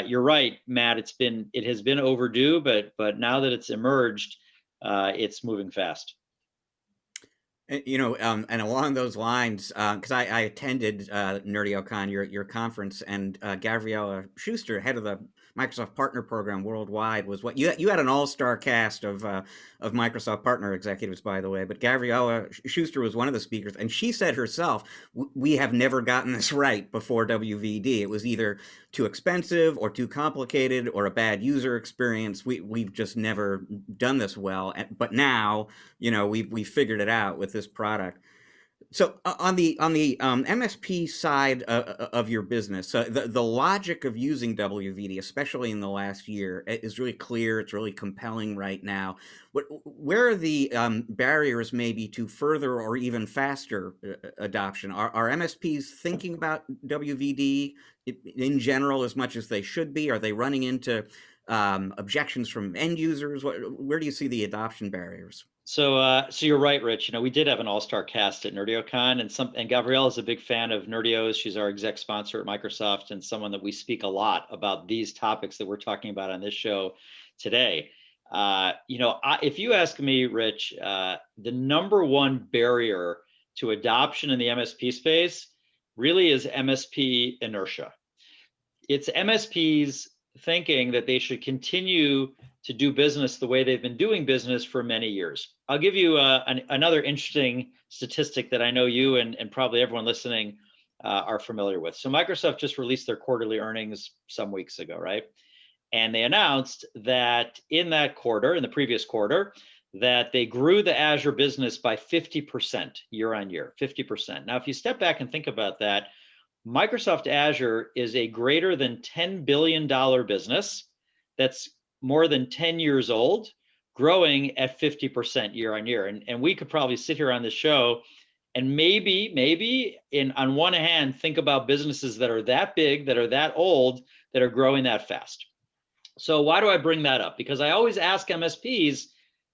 Speaker 4: you're right, Matt, it has been overdue, but now that it's emerged, it's moving fast.
Speaker 2: And along those lines, because I attended NerdioCon, your conference, and Gabriella Schuster, head of the Microsoft Partner Program worldwide, was what you had an all-star cast of Microsoft partner executives, by the way. But Gabriella Schuster was one of the speakers, and she said herself, "We have never gotten this right before WVD. It was either too expensive or too complicated or a bad user experience. We've just never done this well. But now, we've figured it out with this product." So on the MSP side of your business, the logic of using WVD, especially in the last year, is really clear. It's really compelling right now. Where are the barriers maybe to further or even faster adoption? Are MSPs thinking about WVD in general as much as they should be? Are they running into objections from end users? Where do you see the adoption barriers?
Speaker 4: So you're right, Rich. We did have an all-star cast at NerdioCon, and Gabrielle is a big fan of Nerdio. She's our exec sponsor at Microsoft, and someone that we speak a lot about these topics that we're talking about on this show today. If you ask me, Rich, the number one barrier to adoption in the MSP space really is MSP inertia. It's MSPs thinking that they should continue to do business the way they've been doing business for many years. I'll give you another interesting statistic that I know you and probably everyone listening are familiar with. So Microsoft just released their quarterly earnings some weeks ago, right? And they announced that in that quarter, in the previous quarter, that they grew the Azure business by 50% year on year, 50%. Now, if you step back and think about that, Microsoft Azure is a greater than $10 billion business that's more than 10 years old, growing at 50% year on year. And we could probably sit here on the show and maybe on one hand, think about businesses that are that big, that are that old, that are growing that fast. So why do I bring that up? Because I always ask MSPs,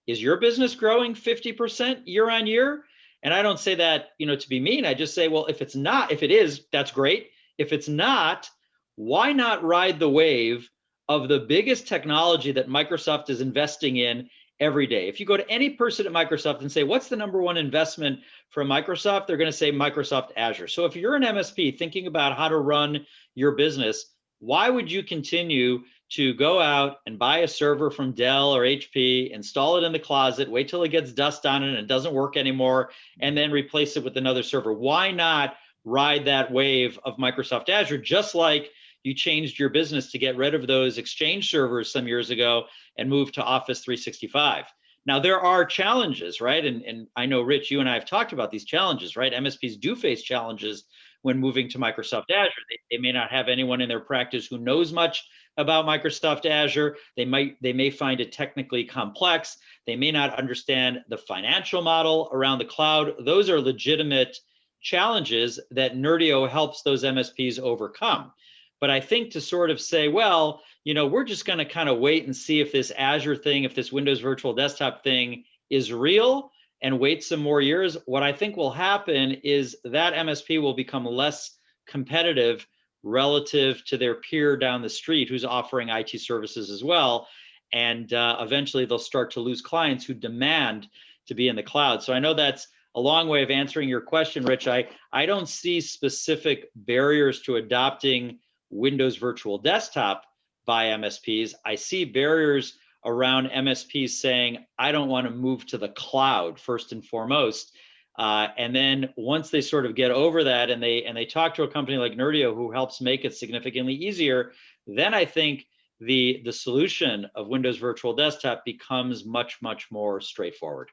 Speaker 4: is your business growing 50% year on year? And I don't say that, to be mean. I just say, well, if it is, that's great. If it's not, why not ride the wave of the biggest technology that Microsoft is investing in every day? If you go to any person at Microsoft and say, what's the number one investment for Microsoft? They're going to say Microsoft Azure. So if you're an MSP thinking about how to run your business, why would you continue to go out and buy a server from Dell or HP, install it in the closet, wait till it gets dust on it and it doesn't work anymore, and then replace it with another server? Why not ride that wave of Microsoft Azure, just like you changed your business to get rid of those Exchange servers some years ago and move to Office 365? Now, there are challenges, right? And I know, Rich, you and I have talked about these challenges, right? MSPs do face challenges when moving to Microsoft Azure. They may not have anyone in their practice who knows much about Microsoft Azure. They may find it technically complex. They may not understand the financial model around the cloud. Those are legitimate challenges that Nerdio helps those MSPs overcome. But I think to sort of say, well, we're just going to kind of wait and see if this Azure thing, if this Windows Virtual Desktop thing is real, and wait some more years, what I think will happen is that MSP will become less competitive relative to their peer down the street who's offering IT services as well. And eventually they'll start to lose clients who demand to be in the cloud. So I know that's a long way of answering your question, Rich. I don't see specific barriers to adopting Windows Virtual Desktop by MSPs. I see barriers around MSPs saying, I don't want to move to the cloud first and foremost. And then once they sort of get over that and they talk to a company like Nerdio who helps make it significantly easier, then I think the solution of Windows Virtual Desktop becomes much, much more straightforward.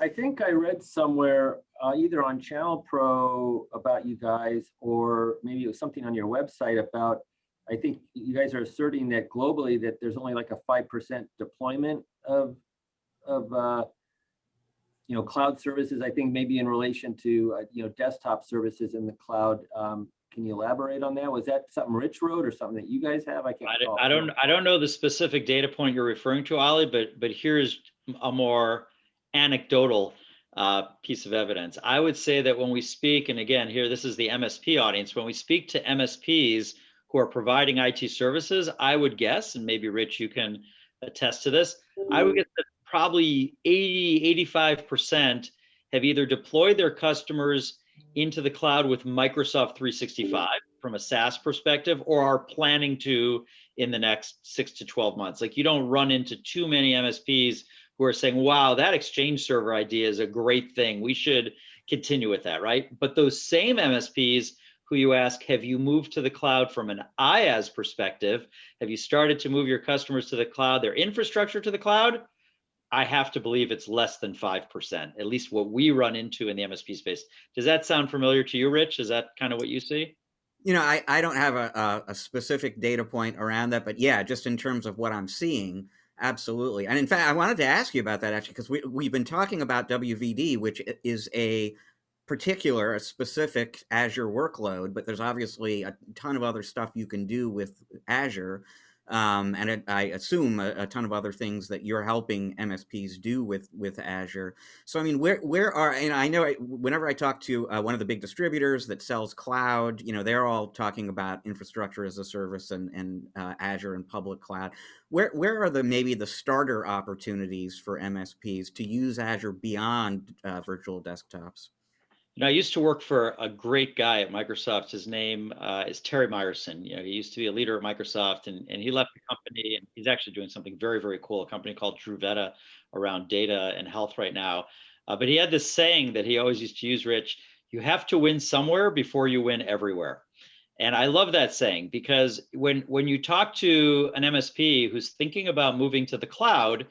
Speaker 3: I think I read somewhere, either on ChannelPro about you guys, or maybe it was something on your website about, I think you guys are asserting that globally that there's only like a 5% deployment of cloud services. I think maybe in relation to desktop services in the cloud. Can you elaborate on that? Was that something Rich wrote or something that you guys have?
Speaker 4: I don't know the specific data point you're referring to, Oli, but here's a more anecdotal piece of evidence. I would say that when we speak, and again, here, this is the MSP audience, when we speak to MSPs who are providing IT services, I would guess, and maybe Rich, you can attest to this, I would guess that probably 80, 85% have either deployed their customers into the cloud with Microsoft 365 from a SaaS perspective, or are planning to in the next 6 to 12 months. Like, you don't run into too many MSPs who are saying, wow, that Exchange server idea is a great thing, we should continue with that, right? But those same MSPs who you ask, have you moved to the cloud from an IaaS perspective? Have you started to move your customers to the cloud, their infrastructure to the cloud? I have to believe it's less than 5%, at least what we run into in the MSP space. Does that sound familiar to you, Rich? Is that kind of what you see?
Speaker 2: You know, I don't have a specific data point around that, but yeah, just in terms of what I'm seeing, absolutely. And in fact, I wanted to ask you about that actually, because we've been talking about WVD, which is a specific Azure workload, but there's obviously a ton of other stuff you can do with Azure. And I assume a ton of other things that you're helping MSPs do with Azure. So, I mean, where are, and I know whenever I talk to one of the big distributors that sells cloud, you know, they're all talking about infrastructure as a service and Azure and public cloud. Where are maybe the starter opportunities for MSPs to use Azure beyond virtual desktops?
Speaker 4: You know, I used to work for a great guy at Microsoft. His name is Terry Myerson. You know, he used to be a leader at Microsoft, and he left the company, and he's actually doing something very, very cool, a company called Truveta around data and health right now. But he had this saying that he always used to use, Rich: you have to win somewhere before you win everywhere. And I love that saying, because when you talk to an MSP who's thinking about moving to the cloud,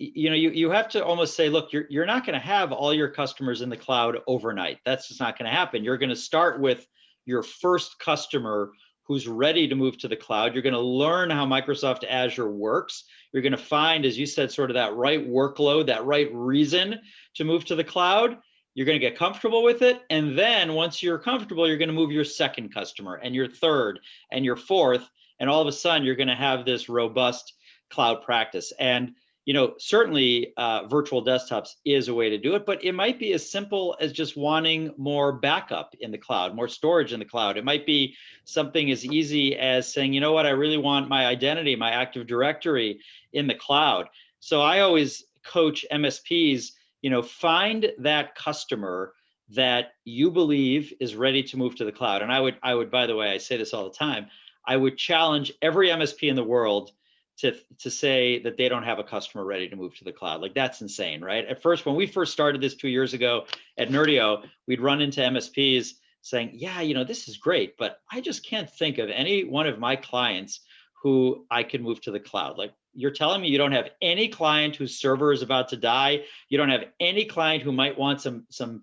Speaker 4: you know, you have to almost say, look, you're not going to have all your customers in the cloud overnight. That's just not going to happen. You're going to start with your first customer who's ready to move to the cloud. You're going to learn how Microsoft Azure works. You're going to find, as you said, sort of that right workload, that right reason to move to the cloud. You're going to get comfortable with it. And then once you're comfortable, you're going to move your second customer and your third and your fourth. And all of a sudden, you're going to have this robust cloud practice. And you know, certainly virtual desktops is a way to do it, but it might be as simple as just wanting more backup in the cloud, more storage in the cloud. It might be something as easy as saying, you know what, I really want my identity, my Active Directory in the cloud. So I always coach MSPs, you know, find that customer that you believe is ready to move to the cloud. And I would, by the way, I say this all the time, I would challenge every MSP in the world to say that they don't have a customer ready to move to the cloud. Like, that's insane, right? At first, when we first started this 2 years ago at Nerdio, we'd run into MSPs saying, yeah, you know, this is great, but I just can't think of any one of my clients who I could move to the cloud. Like, you're telling me you don't have any client whose server is about to die. You don't have any client who might want some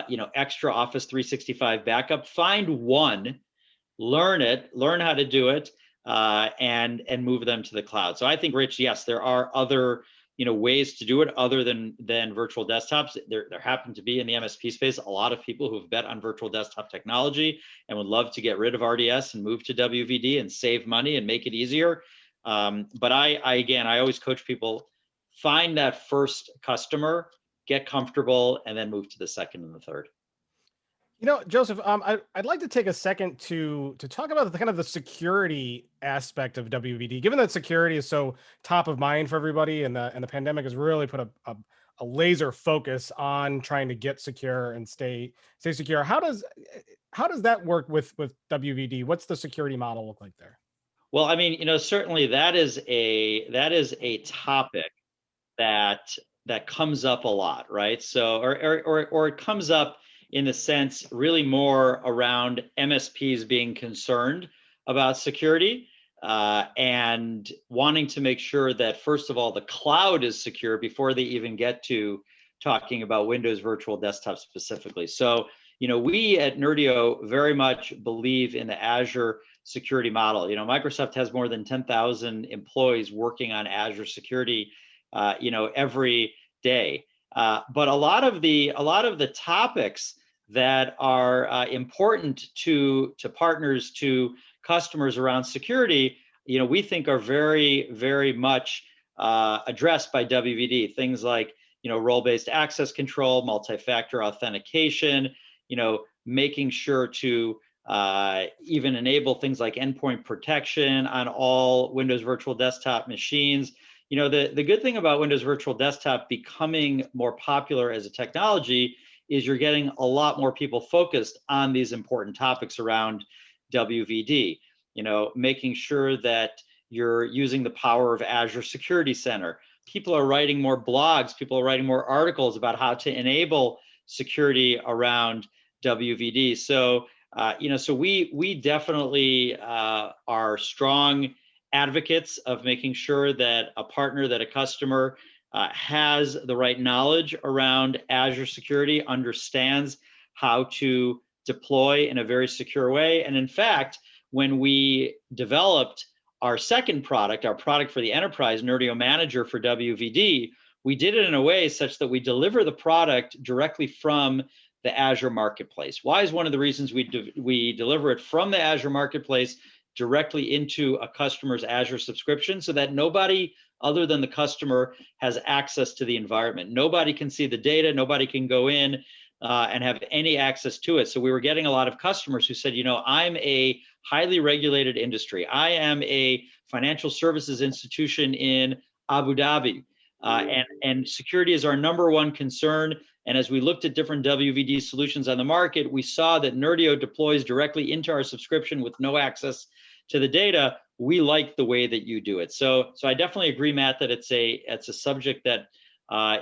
Speaker 4: you know, extra Office 365 backup. Find one, learn it, learn how to do it, and move them to the cloud. So I think, Rich, yes, there are other, you know, ways to do it other than virtual desktops. There happen to be in the MSP space a lot of people who've bet on virtual desktop technology and would love to get rid of RDS and move to WVD and save money and make it easier. But I always coach people, find that first customer, get comfortable, and then move to the second and the third.
Speaker 1: You know, Joseph, I'd like to take a second to talk about the kind of the security aspect of WVD, given that security is so top of mind for everybody, and the pandemic has really put a laser focus on trying to get secure and stay secure. How does that work with WVD? What's the security model look like there?
Speaker 4: Well, I mean, you know, certainly that is a topic that comes up a lot, right? So, or it comes up in the sense really more around MSPs being concerned about security and wanting to make sure that, first of all, the cloud is secure before they even get to talking about Windows Virtual Desktop specifically. So, you know, we at Nerdio very much believe in the Azure security model. You know, Microsoft has more than 10,000 employees working on Azure security, you know, every day. But a lot of the topics that are important to partners, to customers around security, you know, we think are very, very much addressed by WVD. Things like, you know, role-based access control, multi-factor authentication, you know, making sure to even enable things like endpoint protection on all Windows Virtual Desktop machines. you know, the good thing about Windows Virtual Desktop becoming more popular as a technology is you're getting a lot more people focused on these important topics around WVD, you know, making sure that you're using the power of Azure Security Center. People are writing more blogs, people are writing more articles about how to enable security around WVD. So, you know, so we definitely are strong advocates of making sure that a partner, that a customer has the right knowledge around Azure security, understands how to deploy in a very secure way. And in fact, when we developed our second product, our product for the enterprise, Nerdio Manager for WVD, we did it in a way such that we deliver the product directly from the Azure Marketplace. Why is one of the reasons we deliver it from the Azure Marketplace directly into a customer's Azure subscription, so that nobody other than the customer has access to the environment. Nobody can see the data, nobody can go in and have any access to it. So we were getting a lot of customers who said, you know, I'm a highly regulated industry. I am a financial services institution in Abu Dhabi, and security is our #1 concern. And as we looked at different WVD solutions on the market, we saw that Nerdio deploys directly into our subscription with no access to the data. We like the way that you do it. So I definitely agree, Matt, that it's a subject that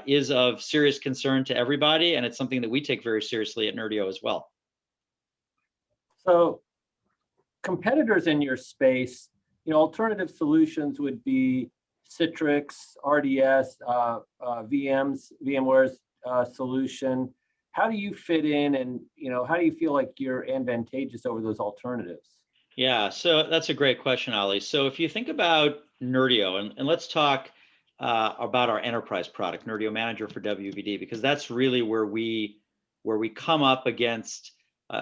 Speaker 4: is of serious concern to everybody, and it's something that we take very seriously at Nerdio as well.
Speaker 3: So competitors in your space, you know, alternative solutions would be Citrix, RDS, VMware's solution. How do you fit in, and you know, how do you feel like you're advantageous over those alternatives?
Speaker 4: Yeah, so that's a great question, Oli. So if you think about Nerdio, and let's talk about our enterprise product, Nerdio Manager for WVD, because that's really where we come up against,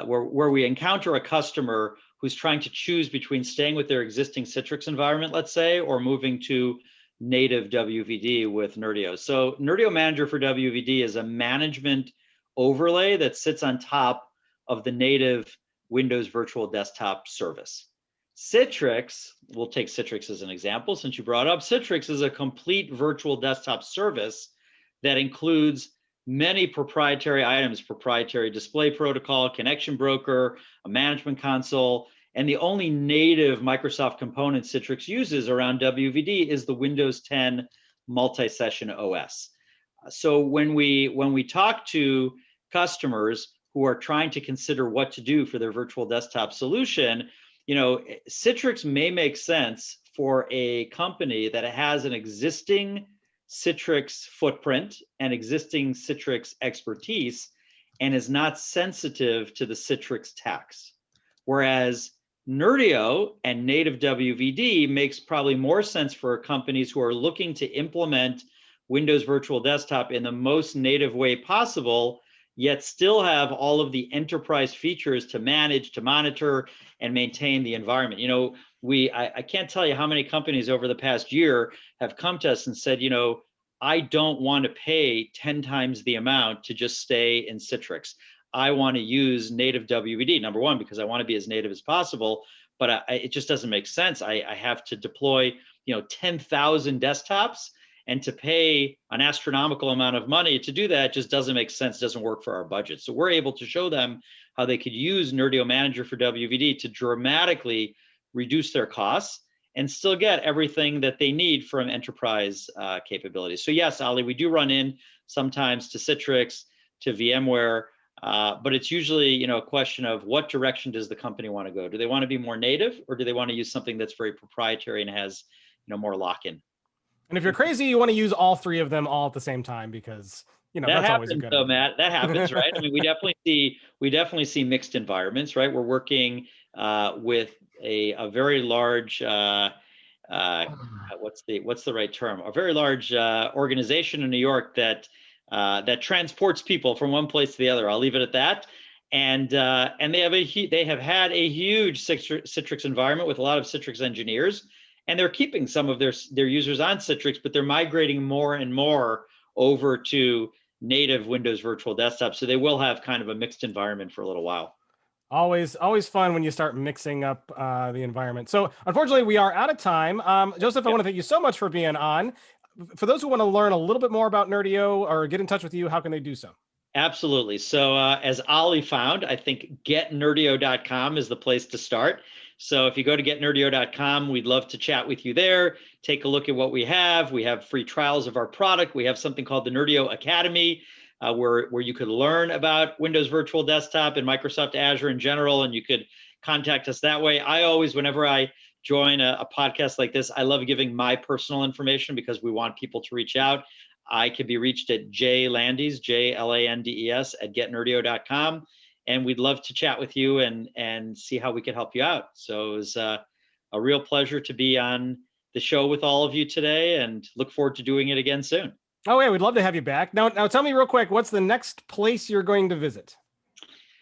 Speaker 4: where we encounter a customer who's trying to choose between staying with their existing Citrix environment, let's say, or moving to native WVD with Nerdio. So Nerdio Manager for WVD is a management overlay that sits on top of the native Windows Virtual Desktop service. Citrix, we'll take Citrix as an example since you brought up. Citrix is a complete virtual desktop service that includes many proprietary items, proprietary display protocol, connection broker, a management console, and the only native Microsoft component Citrix uses around WVD is the Windows 10 multi-session OS. So when we talk to customers who are trying to consider what to do for their virtual desktop solution, you know, Citrix may make sense for a company that has an existing Citrix footprint and existing Citrix expertise and is not sensitive to the Citrix tax. Whereas Nerdio and native WVD makes probably more sense for companies who are looking to implement Windows Virtual Desktop in the most native way possible, yet still have all of the enterprise features to manage, to monitor, and maintain the environment. You know, I can't tell you how many companies over the past year have come to us and said, you know, I don't want to pay 10 times the amount to just stay in Citrix. I want to use native WVD, #1, because I want to be as native as possible, but it just doesn't make sense. I have to deploy, you know, 10,000 desktops, and to pay an astronomical amount of money to do that just doesn't make sense, doesn't work for our budget. So we're able to show them how they could use Nerdio Manager for WVD to dramatically reduce their costs and still get everything that they need from enterprise capabilities. So yes, Ali, we do run in sometimes to Citrix, to VMware, but it's usually, you know, a question of what direction does the company want to go? Do they want to be more native, or do they want to use something that's very proprietary and has, you know, more lock-in?
Speaker 1: And if you're crazy, you want to use all three of them all at the same time, because, you know,
Speaker 4: that
Speaker 1: that's
Speaker 4: happens,
Speaker 1: always a good
Speaker 4: though,
Speaker 1: idea.
Speaker 4: Matt. That happens, right? I mean, we definitely see mixed environments, right? We're working with a very large what's the right term? A very large organization in New York that that transports people from one place to the other. I'll leave it at that. And they have had a huge Citrix environment with a lot of Citrix engineers, and they're keeping some of their users on Citrix, but they're migrating more and more over to native Windows Virtual Desktop. So they will have kind of a mixed environment for a little while.
Speaker 1: Always fun when you start mixing up the environment. So unfortunately, we are out of time. Joseph, I want to thank you so much for being on. for those who want to learn a little bit more about Nerdio or get in touch with you, how can they do so?
Speaker 4: Absolutely. So as Oli found, I think getnerdio.com is the place to start. So if you go to getnerdio.com, we'd love to chat with you there. Take a look at what we have. We have free trials of our product. We have something called the Nerdio Academy, where you could learn about Windows Virtual Desktop and Microsoft Azure in general, and you could contact us that way. I always, whenever I join a podcast like this, I love giving my personal information because we want people to reach out. I can be reached at jlandes, JLANDES, at getnerdio.com. And we'd love to chat with you and see how we can help you out. So it was a real pleasure to be on the show with all of you today, and look forward to doing it again soon.
Speaker 1: Oh, yeah, we'd love to have you back. Now tell me real quick, what's the next place you're going to visit?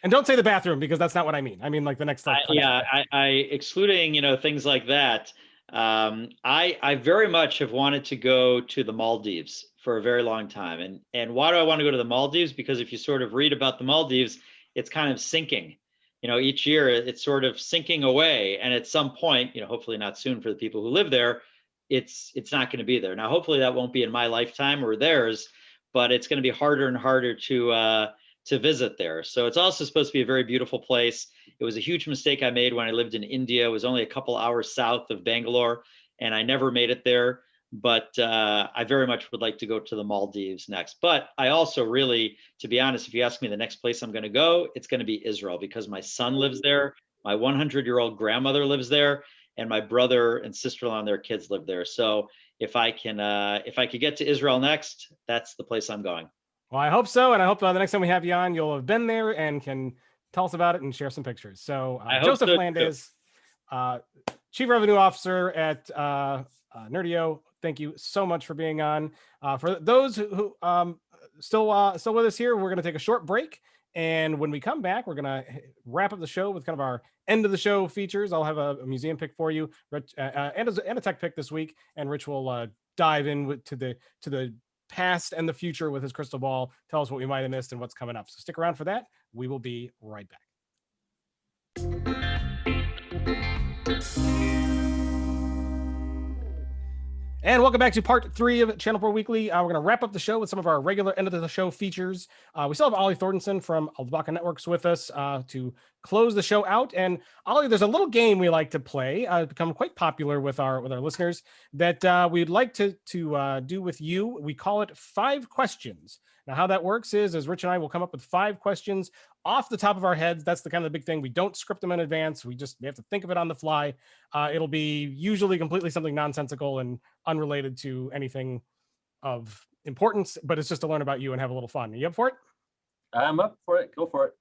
Speaker 1: And don't say the bathroom, because that's not what I mean. I mean, like the next.
Speaker 4: I excluding, things like that. I very much have wanted to go to the Maldives for a very long time. And why do I want to go to the Maldives? Because if you sort of read about the Maldives, it's kind of sinking. Each year it's sort of sinking away. And at some point, hopefully not soon for the people who live there, it's not going to be there. Now, hopefully that won't be in my lifetime or theirs, but it's going to be harder and harder to visit there. So it's also supposed to be a very beautiful place. It was a huge mistake I made when I lived in India. It was only a couple hours south of Bangalore, and I never made it there. But I very much would like to go to the Maldives next. But I also really, to be honest, if you ask me the next place I'm going to go, it's going to be Israel, because my son lives there. My 100-year-old grandmother lives there, and my brother and sister-in-law and their kids live there. So if I could get to Israel next, that's the place I'm going.
Speaker 1: Well, I hope so. And I hope the next time we have you on, you'll have been there and can tell us about it and share some pictures. So Joseph Landes, Chief Revenue Officer at Nerdio, thank you so much for being on. For those who still with us here, we're going to take a short break. And when we come back, we're going to wrap up the show with kind of our end of the show features. I'll have a museum pick for you, Rich, and a tech pick this week. And Rich will dive in to the past and the future with his crystal ball, tell us what we might have missed and what's coming up. So stick around for that. We will be right back. And welcome back to part 3 of ChannelPro Weekly. We're going to wrap up the show with some of our regular end of the show features. We still have Oli Thordarson from Alvaka Networks with us to close the show out. And Oli, there's a little game we like to play, become quite popular with our listeners, that we'd like to do with you. We call it 5 questions. Now, how that works is Rich and I will come up with 5 questions off the top of our heads. That's the kind of the big thing. We don't script them in advance. We have to think of it on the fly. It'll be usually completely something nonsensical and unrelated to anything of importance, but it's just to learn about you and have a little fun. Are you up for it?
Speaker 3: I'm up for it. Go for it.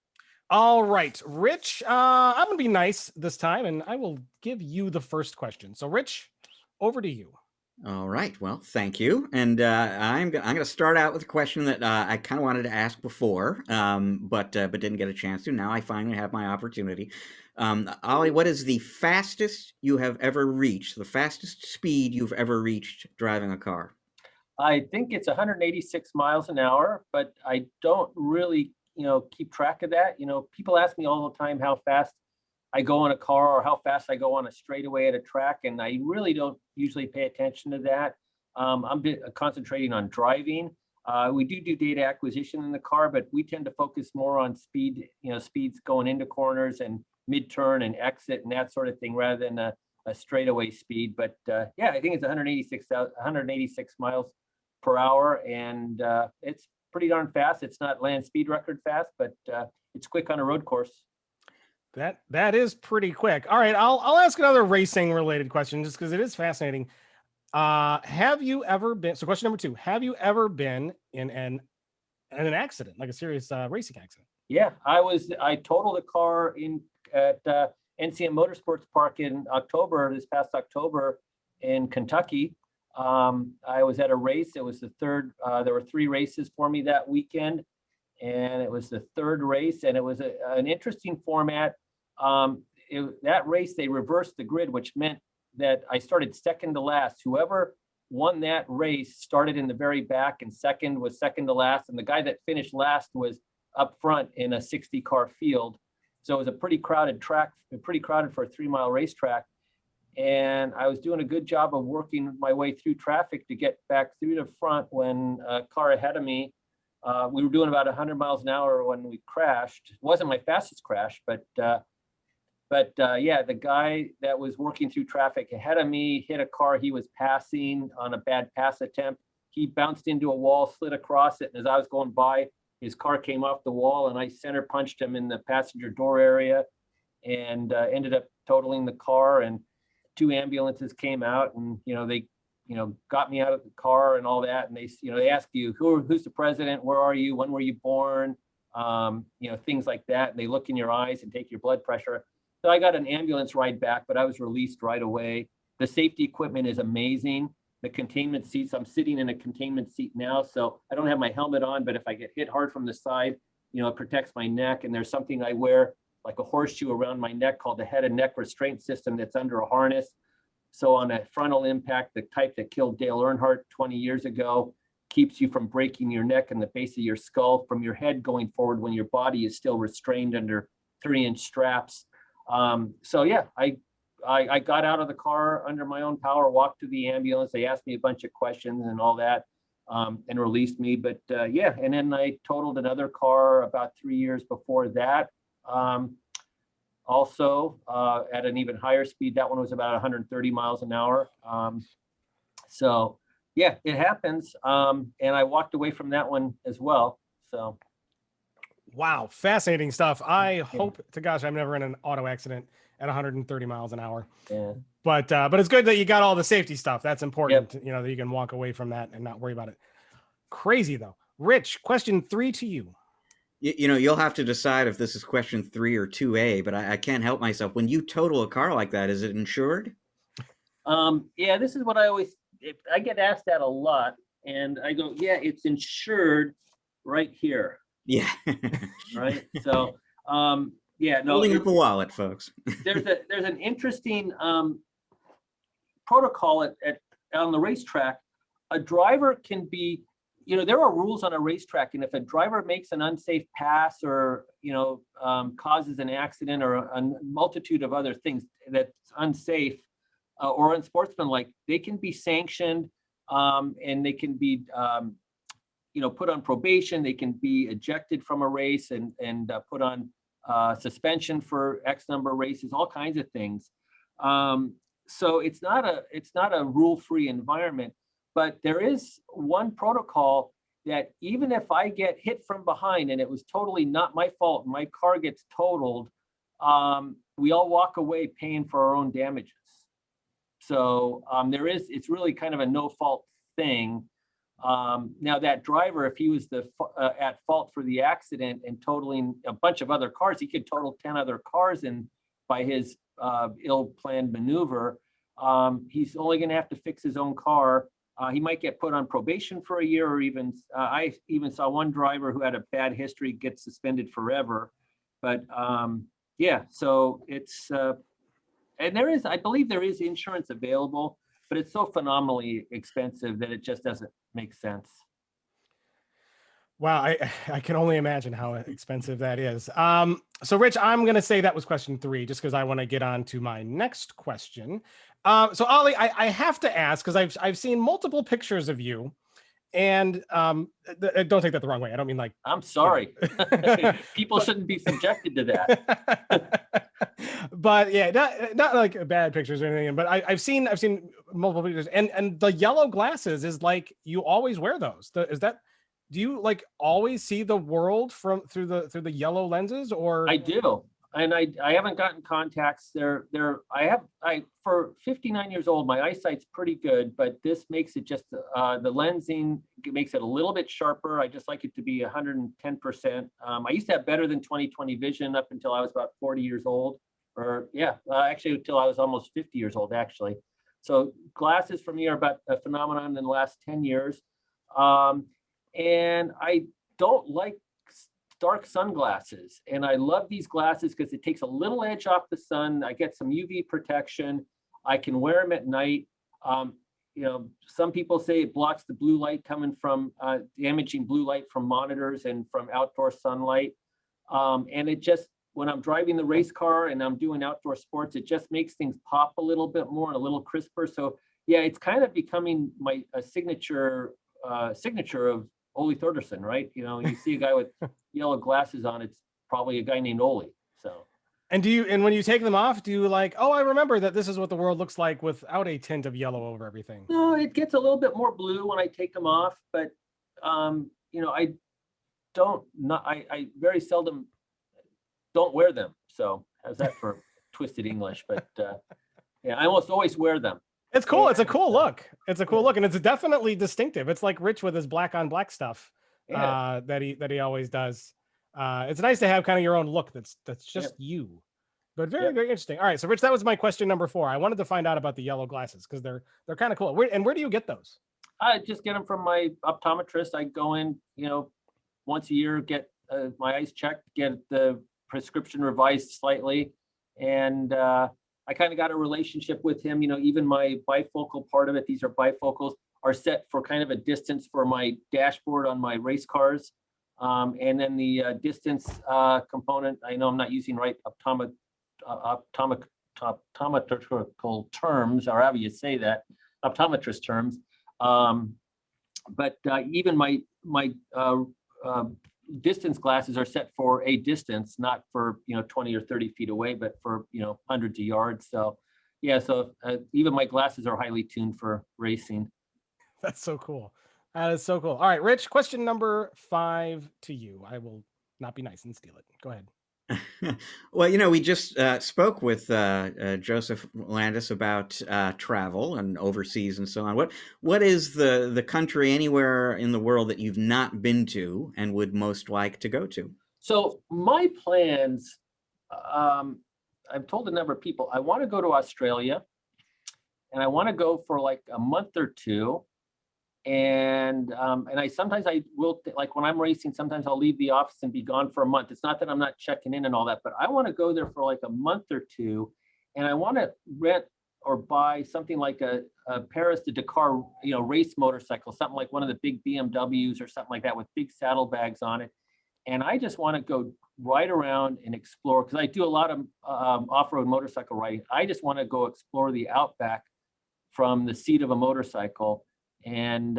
Speaker 1: All right, Rich, I'm going to be nice this time, and I will give you the first question. So, Rich, over to you.
Speaker 2: All right. Well, thank you. And I'm going to start out with a question that I kind of wanted to ask before, but didn't get a chance to. Now I finally have my opportunity. Oli, what is the fastest you have ever reached, the fastest speed you've ever reached driving a car?
Speaker 3: I think it's 186 miles an hour, but I don't really, keep track of that. People ask me all the time how fast I go in a car or how fast I go on a straightaway at a track, and I really don't usually pay attention to that. I'm concentrating on driving. We do data acquisition in the car, but we tend to focus more on speed, speeds going into corners and mid-turn and exit and that sort of thing, rather than a straightaway speed. But yeah, I think it's 186 miles per hour, and it's pretty darn fast. It's not land speed record fast, but it's quick on a road course.
Speaker 1: That is pretty quick. All right, I'll ask another racing related question just because it is fascinating. Have you ever been? So, question number 2: have you ever been in an accident, like a serious racing accident?
Speaker 3: Yeah, I totaled a car at NCM Motorsports Park in this past October in Kentucky. I was at a race. It was the third. There were 3 races for me that weekend, and it was the third race, and it was an interesting format. That race, they reversed the grid, which meant that I started second to last. Whoever won that race started in the very back, and second was second to last. And the guy that finished last was up front in a 60-car field. So it was a pretty crowded track, pretty crowded for a 3-mile racetrack. and I was doing a good job of working my way through traffic to get back through the front when a car ahead of me, we were doing about 100 miles an hour when we crashed. It wasn't my fastest crash, but yeah, the guy that was working through traffic ahead of me hit a car he was passing on a bad pass attempt. He bounced into a wall, slid across it, and as I was going by, his car came off the wall, and I center punched him in the passenger door area, and ended up totaling the car. And 2 ambulances came out, and they got me out of the car and all that. And they ask you who's the president, where are you, when were you born, things like that. And they look in your eyes and take your blood pressure. So I got an ambulance ride back, but I was released right away. The safety equipment is amazing. The containment seats, I'm sitting in a containment seat now, so I don't have my helmet on, but if I get hit hard from the side, it protects my neck. And there's something I wear like a horseshoe around my neck called the head and neck restraint system that's under a harness. So on a frontal impact, the type that killed Dale Earnhardt 20 years ago, keeps you from breaking your neck and the base of your skull from your head going forward when your body is still restrained under 3-inch straps. So yeah, I got out of the car under my own power, walked to the ambulance. They asked me a bunch of questions and all that, and released me. But yeah, and then I totaled another car about 3 years before that. Also at an even higher speed. That one was about 130 miles an hour. So yeah, it happens. And I walked away from that one as well. So.
Speaker 1: Wow, fascinating stuff. I hope to gosh I'm never in an auto accident at 130 miles an hour.
Speaker 3: Yeah.
Speaker 1: But it's good that you got all the safety stuff. That's important. Yep. That you can walk away from that and not worry about it. Crazy though. Rich, question 3 to you.
Speaker 2: You'll have to decide if this is question 3 or 2A, but I can't help myself. When you total a car like that, is it insured?
Speaker 3: Yeah, this is what I get asked that a lot, and I go, yeah, it's insured right here.
Speaker 2: Yeah.
Speaker 3: Right. So, yeah, no.
Speaker 2: Holding up a wallet, folks.
Speaker 3: there's an interesting protocol on the racetrack. A driver can be, there are rules on a racetrack, and if a driver makes an unsafe pass or causes an accident or a multitude of other things that's unsafe or unsportsmanlike, they can be sanctioned, and they can be put on probation. They can be ejected from a race and put on suspension for X number of races, all kinds of things. So it's not a rule-free environment, but there is one protocol that even if I get hit from behind and it was totally not my fault, my car gets totaled, we all walk away paying for our own damages. So it's really kind of a no-fault thing. Now that driver, if he was at fault for the accident and totaling a bunch of other cars, he could total 10 other cars by his ill-planned maneuver. He's only going to have to fix his own car. He might get put on probation for a year, or even I even saw one driver who had a bad history get suspended forever. But yeah, so it's and I believe there is insurance available, but it's so phenomenally expensive that it just doesn't make sense.
Speaker 1: Wow, I can only imagine how expensive that is. So Rich, I'm going to say that was question 3, just because I want to get on to my next question. So Oli, I have to ask, because I've seen multiple pictures of you, and don't take that the wrong way. I don't mean like.
Speaker 3: I'm sorry. People shouldn't be subjected to that.
Speaker 1: But yeah, not like bad pictures or anything. But I've seen multiple pictures, and the yellow glasses is like you always wear those. Do you like always see the world through the yellow lenses, or? I
Speaker 3: do, and I haven't gotten contacts. For 59 years old, my eyesight's pretty good, but this makes it just the lensing makes it a little bit sharper. I just like it to be 110%. I used to have better than 20/20 vision up until I was about 40 years old, actually until I was almost 50 years old, actually. So glasses for me are about a phenomenon in the last 10 years. And I don't like dark sunglasses, and I love these glasses because it takes a little edge off the sun. I get some UV protection. I can wear them at night. Some people say it blocks the blue light coming from damaging blue light from monitors and from outdoor sunlight. And it just when I'm driving the race car and I'm doing outdoor sports, it just makes things pop a little bit more and a little crisper. So yeah, it's kind of becoming a signature of Oli Thordarson, right? You know, you see a guy with yellow glasses on, it's probably a guy named Oli. So.
Speaker 1: And when you take them off, do you like, oh, I remember that this is what the world looks like without a tint of yellow over everything?
Speaker 3: No, it gets a little bit more blue when I take them off, but you know, I very seldom don't wear them. So how's that for twisted English? But yeah, I almost always wear them.
Speaker 1: It's cool. It's a cool look. It's a cool look, and it's definitely distinctive. It's like Rich with his black on black stuff that he always does. It's nice to have kind of your own look that's just you, but very interesting. All right, so Rich, that was my question number 4. I wanted to find out about the yellow glasses because they're kind of cool. Where do you get those?
Speaker 3: I just get them from my optometrist. I go in, you know, once a year, get my eyes checked, get the prescription revised slightly, and I kind of got a relationship with him. You know, even my bifocal part of it, these are bifocals, are set for kind of a distance for my dashboard on my race cars. And then the distance component, I know I'm not using right optometrical terms, or however you say that, optometrist terms. But even my distance glasses are set for a distance, not for, you know, 20 or 30 feet away, but for, you know, hundreds of yards. So yeah, so even my glasses are highly tuned for racing.
Speaker 1: That's so cool. That is so cool. All right, Rich, question number 5 to you. I will not be nice and steal it. Go ahead.
Speaker 2: Well, you know, we just spoke with Joseph Landis about travel and overseas and so on. What is the country anywhere in the world that you've not been to and would most like to go to?
Speaker 3: So my plans, I've told a number of people, I want to go to Australia, and I want to go for like a month or 2. And sometimes I will, like when I'm racing, sometimes I'll leave the office and be gone for a month. It's not that I'm not checking in and all that, but I want to go there for like a month or 2, and I want to rent or buy something like a Paris to Dakar, you know, race motorcycle, something like one of the big BMWs or something like that with big saddlebags on it. And I just want to go ride around and explore, because I do a lot of off-road motorcycle riding. I just want to go explore the outback from the seat of a motorcycle. And,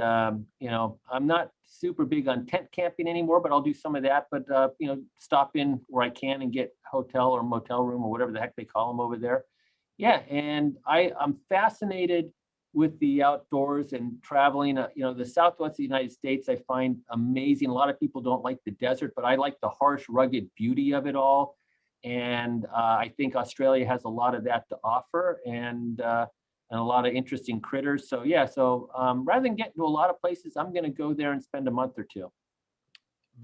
Speaker 3: you know, I'm not super big on tent camping anymore, but I'll do some of that. But, you know, stop in where I can and get hotel or motel room or whatever the heck they call them over there. Yeah. And I'm fascinated with the outdoors and traveling. You know, the Southwest of the United States, I find amazing. A lot of people don't like the desert, but I like the harsh, rugged beauty of it all. And I think Australia has a lot of that to offer. And a lot of interesting critters. So yeah, so rather than get into a lot of places, I'm going to go there and spend a month or 2.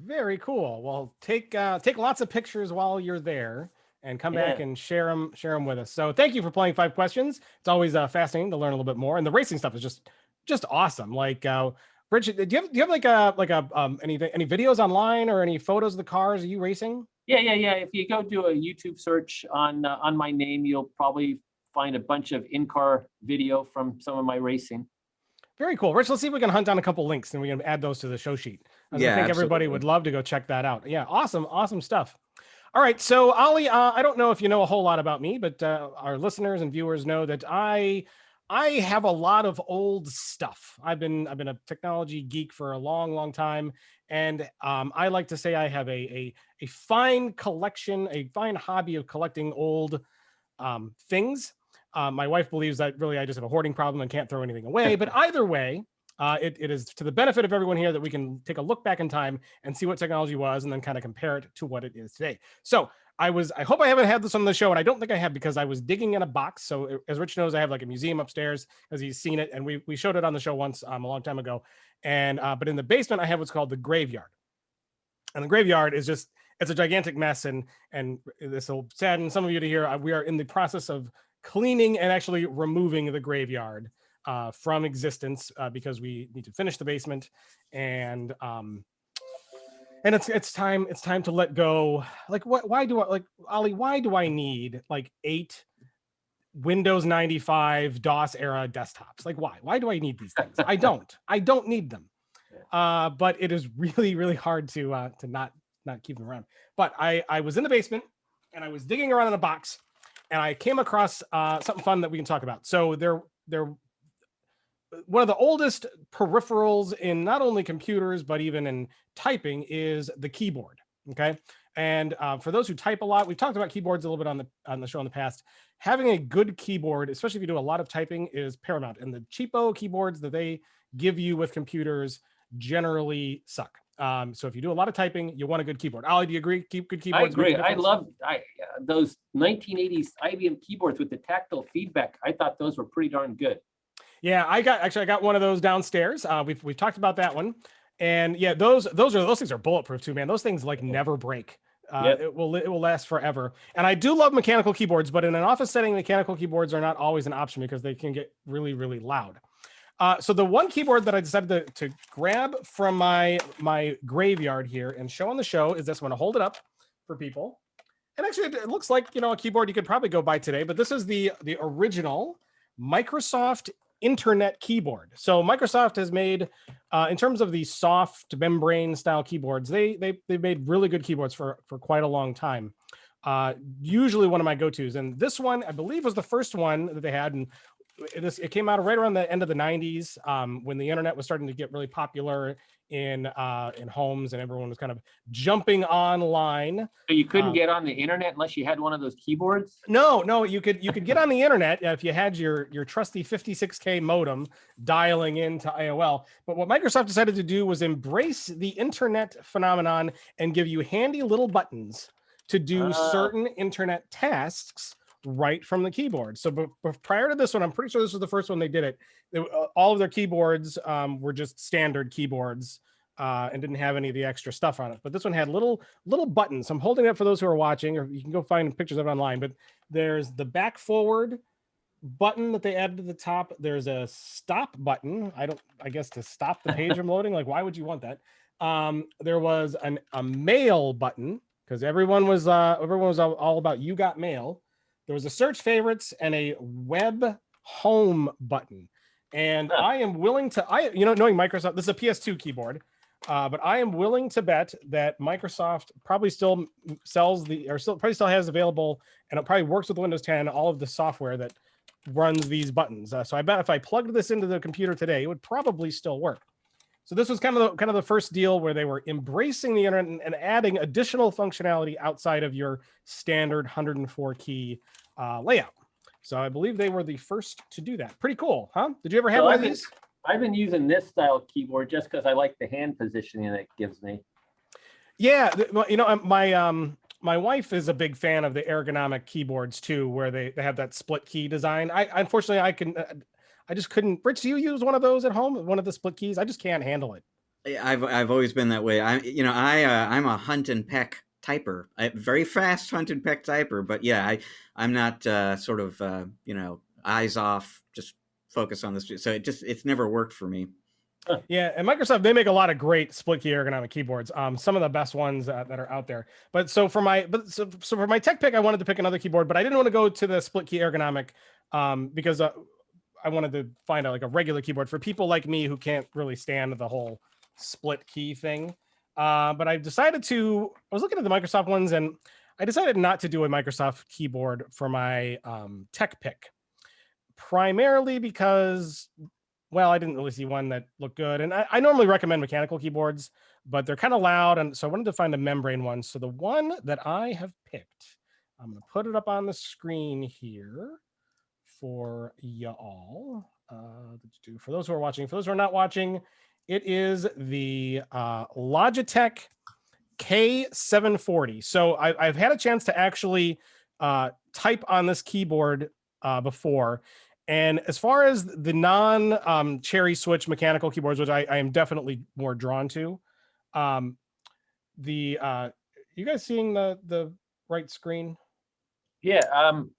Speaker 1: Very cool. Well, take lots of pictures while you're there, and come back and share them with us. So thank you for playing 5 questions. It's always fascinating to learn a little bit more, and the racing stuff is just awesome. Like, Rich, do you have like any videos online or any photos of the cars? Are you racing?
Speaker 3: Yeah. If you go do a YouTube search on my name, you'll probably find a bunch of in-car video from some of my racing.
Speaker 1: Very cool. Rich, let's see if we can hunt down a couple links and we can add those to the show sheet. I think everybody would love to go check that out. Yeah, awesome stuff. All right, so Oli, I don't know if you know a whole lot about me, but our listeners and viewers know that I have a lot of old stuff. I've been a technology geek for a long time, and I like to say I have a fine collection, a fine hobby of collecting old things. My wife believes that really I just have a hoarding problem and can't throw anything away. But either way, it is to the benefit of everyone here that we can take a look back in time and see what technology was and then kind of compare it to what it is today. So I hope I haven't had this on the show, and I don't think I have, because I was digging in a box. So as Rich knows, I have like a museum upstairs because he's seen it, and we showed it on the show once a long time ago. And but in the basement, I have what's called the graveyard. And the graveyard is it's a gigantic mess, and this will sadden some of you to hear we are in the process of cleaning and actually removing the graveyard from existence because we need to finish the basement, and it's time to let go. Like, why do I, like, Oli, why do I need like 8 Windows 95 DOS era desktops? Like, why do I need these things? I don't need them. But it is really hard to not keep them around. But I was in the basement and I was digging around in a box, and I came across something fun that we can talk about. So they're one of the oldest peripherals in not only computers, but even in typing is the keyboard. Okay. And for those who type a lot, we've talked about keyboards a little bit on the show in the past. Having a good keyboard, especially if you do a lot of typing, is paramount. And the cheapo keyboards that they give you with computers generally suck. So if you do a lot of typing, you want a good keyboard. Ollie, do you agree? Keep good keyboards.
Speaker 3: I agree. I love those 1980s IBM keyboards with the tactile feedback. I thought those were pretty darn good.
Speaker 1: Yeah, I got one of those downstairs. We've talked about that one, and yeah, those things are bulletproof too, man. Those things like never break.
Speaker 3: Yep.
Speaker 1: It will last forever. And I do love mechanical keyboards, but in an office setting, mechanical keyboards are not always an option because they can get really, really loud. So the one keyboard that I decided to grab from my graveyard here and show on the show is this one. I'll hold it up for people. And actually, it looks like, a keyboard you could probably go buy today, but this is the original Microsoft Internet keyboard. So Microsoft has made, in terms of the soft membrane style keyboards, they've made really good keyboards for quite a long time. Usually one of my go-tos, and this one I believe was the first one that they had, and it came out right around the end of the 90s, when the internet was starting to get really popular in homes, and everyone was kind of jumping online.
Speaker 3: So you couldn't get on the internet unless you had one of those keyboards?
Speaker 1: No, you could get on the internet if you had your trusty 56K modem dialing into AOL. But what Microsoft decided to do was embrace the internet phenomenon and give you handy little buttons to do certain internet tasks right from the keyboard. So prior to this one, I'm pretty sure this was the first one they did it. All of their keyboards were just standard keyboards and didn't have any of the extra stuff on it. But this one had little buttons. I'm holding it up for those who are watching, or you can go find pictures of it online. But there's the back forward button that they added to the top. There's a stop button. I guess to stop the page from loading. Like, why would you want that? There was a mail button because everyone was all about you got mail. There was a search favorites and a web home button. And I am willing to, knowing Microsoft, this is a PS2 keyboard, but I am willing to bet that Microsoft probably still probably still has available, and it probably works with Windows 10, all of the software that runs these buttons. So I bet if I plugged this into the computer today, it would probably still work. So this was kind of the first deal where they were embracing the internet and adding additional functionality outside of your standard 104 key layout. So I believe they were the first to do that. Pretty cool, huh? Did you ever have one of these?
Speaker 3: I've been using this style keyboard just because I like the hand positioning it gives me.
Speaker 1: Yeah, my wife is a big fan of the ergonomic keyboards too, where they have that split key design. Unfortunately, I just couldn't. Rich, do you use one of those at home? One of the split keys? I just can't handle it.
Speaker 2: I've always been that way. I'm a hunt and peck typer, very fast hunt and peck typer. But yeah, I'm not eyes off, just focus on this. So it's never worked for me.
Speaker 1: Yeah, and Microsoft, they make a lot of great split key ergonomic keyboards. Some of the best ones that are out there. But so for my tech pick, I wanted to pick another keyboard, but I didn't want to go to the split key ergonomic because I wanted to find a regular keyboard for people like me who can't really stand the whole split key thing. But I was looking at the Microsoft ones, and I decided not to do a Microsoft keyboard for my tech pick, primarily because, well, I didn't really see one that looked good. And I normally recommend mechanical keyboards, but they're kind of loud. And so I wanted to find a membrane one. So the one that I have picked, I'm going to put it up on the screen here for y'all. For those who are watching, for those who are not watching, it is the Logitech K740. So I've had a chance to actually type on this keyboard before. And as far as the non-cherry switch mechanical keyboards, which I am definitely more drawn to, you guys seeing the right screen?
Speaker 3: Yeah,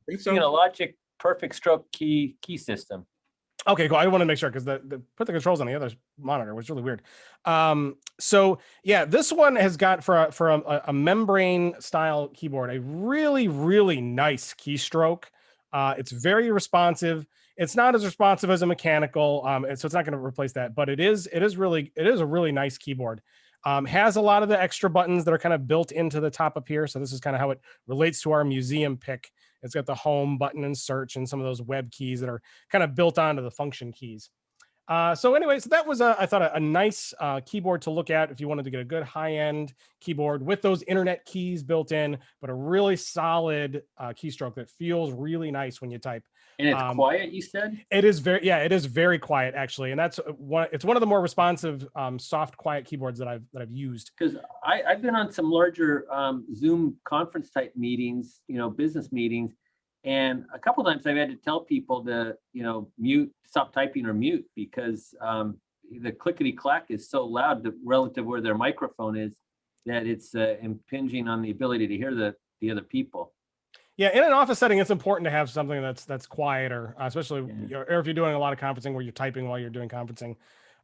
Speaker 3: Logic Perfect Stroke key system.
Speaker 1: Okay, cool. I want to make sure because put the controls on the other monitor was really weird. So yeah, this one has got for a membrane style keyboard a really, really nice keystroke. It's very responsive. It's not as responsive as a mechanical, so it's not going to replace that. But it is a really nice keyboard. Has a lot of the extra buttons that are kind of built into the top up here. So this is kind of how it relates to our museum pick. It's got the home button and search and some of those web keys that are kind of built onto the function keys. So anyways, that was, I thought, a nice keyboard to look at if you wanted to get a good high-end keyboard with those internet keys built in, but a really solid keystroke that feels really nice when you type.
Speaker 3: And it's quiet, you said?
Speaker 1: It is very, yeah, it is very quiet actually, and that's it's one of the more responsive, soft, quiet keyboards that I've used.
Speaker 3: Because I've been on some larger Zoom conference type meetings, business meetings, and a couple times I've had to tell people to, mute, stop typing or mute, because the clickety clack is so loud relative where their microphone is that it's impinging on the ability to hear the other people.
Speaker 1: Yeah, in an office setting, it's important to have something that's quieter, especially or if you're doing a lot of conferencing where you're typing while you're doing conferencing.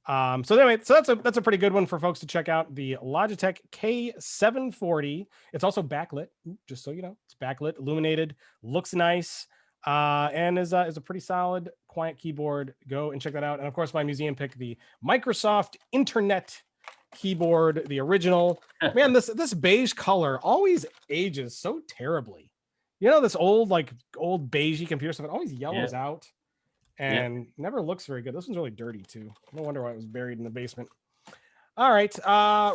Speaker 1: So anyway, so that's a pretty good one for folks to check out. The Logitech K740. It's also backlit, just so you know. It's backlit, illuminated, looks nice, and is a pretty solid, quiet keyboard. Go and check that out. And of course, my museum pick, the Microsoft Internet keyboard, the original. Man, this beige color always ages so terribly. This old beigey computer stuff, it always yellows out. And never looks very good. This one's really dirty too. No wonder why it was buried in the basement. All right,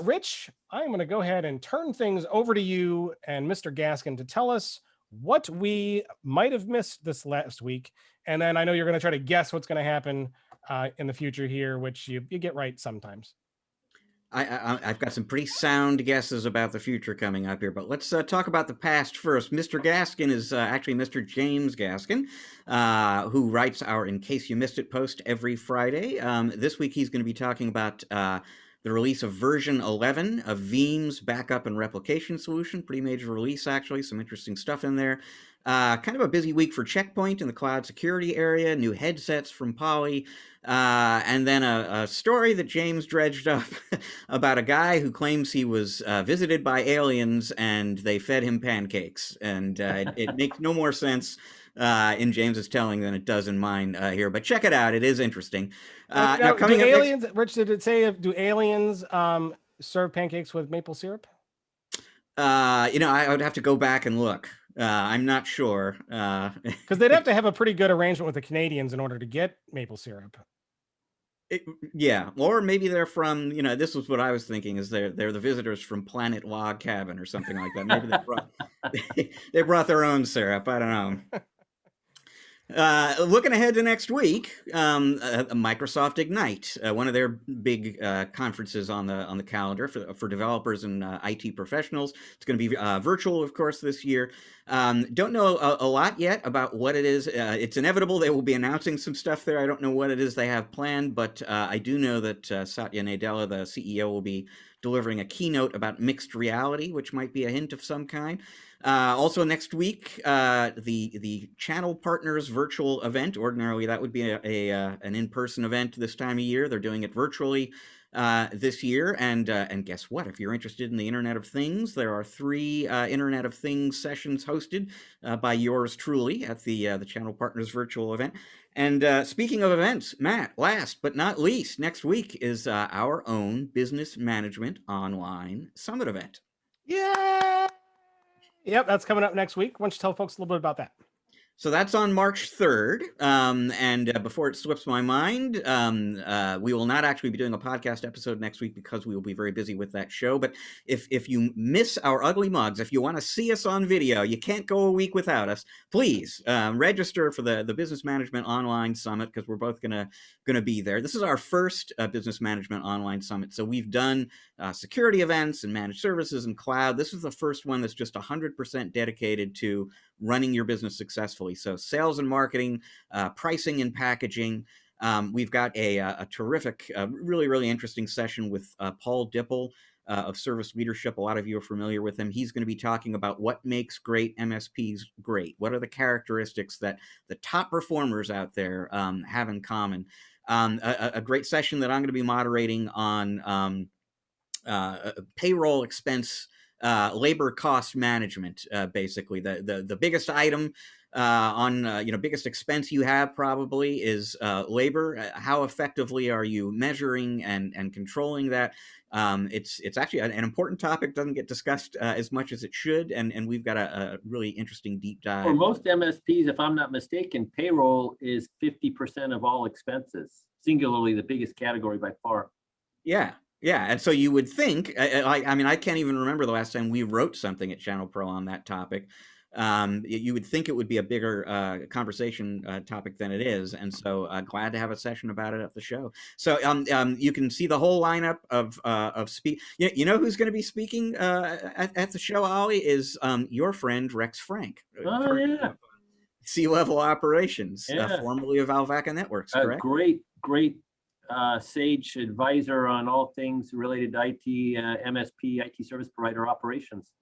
Speaker 1: Rich, I'm going to go ahead and turn things over to you and Mr. Gaskin to tell us what we might have missed this last week. And then I know you're going to try to guess what's going to happen in the future here, which you get right sometimes.
Speaker 2: I've got some pretty sound guesses about the future coming up here, but let's talk about the past first. Mr. Gaskin is actually Mr. James Gaskin, who writes our In Case You Missed It post every Friday. This week he's going to be talking about the release of version 11 of Veeam's backup and replication solution. Pretty major release, actually. Some interesting stuff in there. Kind of a busy week for Checkpoint in the cloud security area, new headsets from Poly, and then a story that James dredged up about a guy who claims he was visited by aliens and they fed him pancakes. And it makes no more sense in James's telling than it does in mine here. But check it out. It is interesting.
Speaker 1: Now coming up aliens, Rich, did it say, do aliens serve pancakes with maple syrup?
Speaker 2: I would have to go back and look. I'm not sure.
Speaker 1: Because they'd have to have a pretty good arrangement with the Canadians in order to get maple syrup.
Speaker 2: Yeah, or maybe they're from, this was what I was thinking, is they're the visitors from Planet Log Cabin or something like that. Maybe they brought their own syrup. I don't know. Looking ahead to next week, Microsoft Ignite, one of their big conferences on the calendar for developers and IT professionals. It's going to be virtual, of course, this year. Don't know a lot yet about what it is. It's inevitable they will be announcing some stuff there. I don't know what it is they have planned, but I do know that Satya Nadella, the CEO, will be delivering a keynote about mixed reality, which might be a hint of some kind. Also next week, the Channel Partners virtual event. Ordinarily, that would be an in-person event this time of year. They're doing it virtually this year. And guess what? If you're interested in the Internet of Things, there are 3 Internet of Things sessions hosted by yours truly at the Channel Partners virtual event. And speaking of events, Matt, last but not least, next week is our own Business Management Online Summit event.
Speaker 1: Yeah. Yep, that's coming up next week. Why don't you tell folks a little bit about that?
Speaker 2: So that's on March 3rd. And before it slips my mind, we will not actually be doing a podcast episode next week because we will be very busy with that show. But if you miss our ugly mugs, if you want to see us on video, you can't go a week without us. Please register for the Business Management Online Summit, because we're both gonna be there. This is our first Business Management Online Summit. So we've done security events and managed services and cloud. This is the first one that's just 100% dedicated to running your business successfully. So sales and marketing, pricing and packaging. We've got a terrific, really, really interesting session with Paul Dipple of Service Leadership. A lot of you are familiar with him. He's going to be talking about what makes great MSPs great. What are the characteristics that the top performers out there have in common? A great session that I'm going to be moderating on payroll expense, labor cost management. Basically, the biggest item on biggest expense you have probably is labor. How effectively are you measuring and controlling that? It's actually an important topic, doesn't get discussed as much as it should, and we've got a really interesting deep dive.
Speaker 3: For most MSPs, if I'm not mistaken, payroll is 50% of all expenses, singularly the biggest category by far.
Speaker 2: Yeah. Yeah, and so you would think, I mean, I can't even remember the last time we wrote something at ChannelPro on that topic. You would think it would be a bigger conversation topic than it is, and so glad to have a session about it at the show. So you can see the whole lineup of speak. You know who's going to be speaking at the show, Oli, is your friend Rex Frank.
Speaker 3: Oh, yeah.
Speaker 2: C-level operations,
Speaker 3: Yeah.
Speaker 2: formerly of Alvaka Networks, correct?
Speaker 3: Great sage advisor on all things related to IT, MSP, IT service provider operations.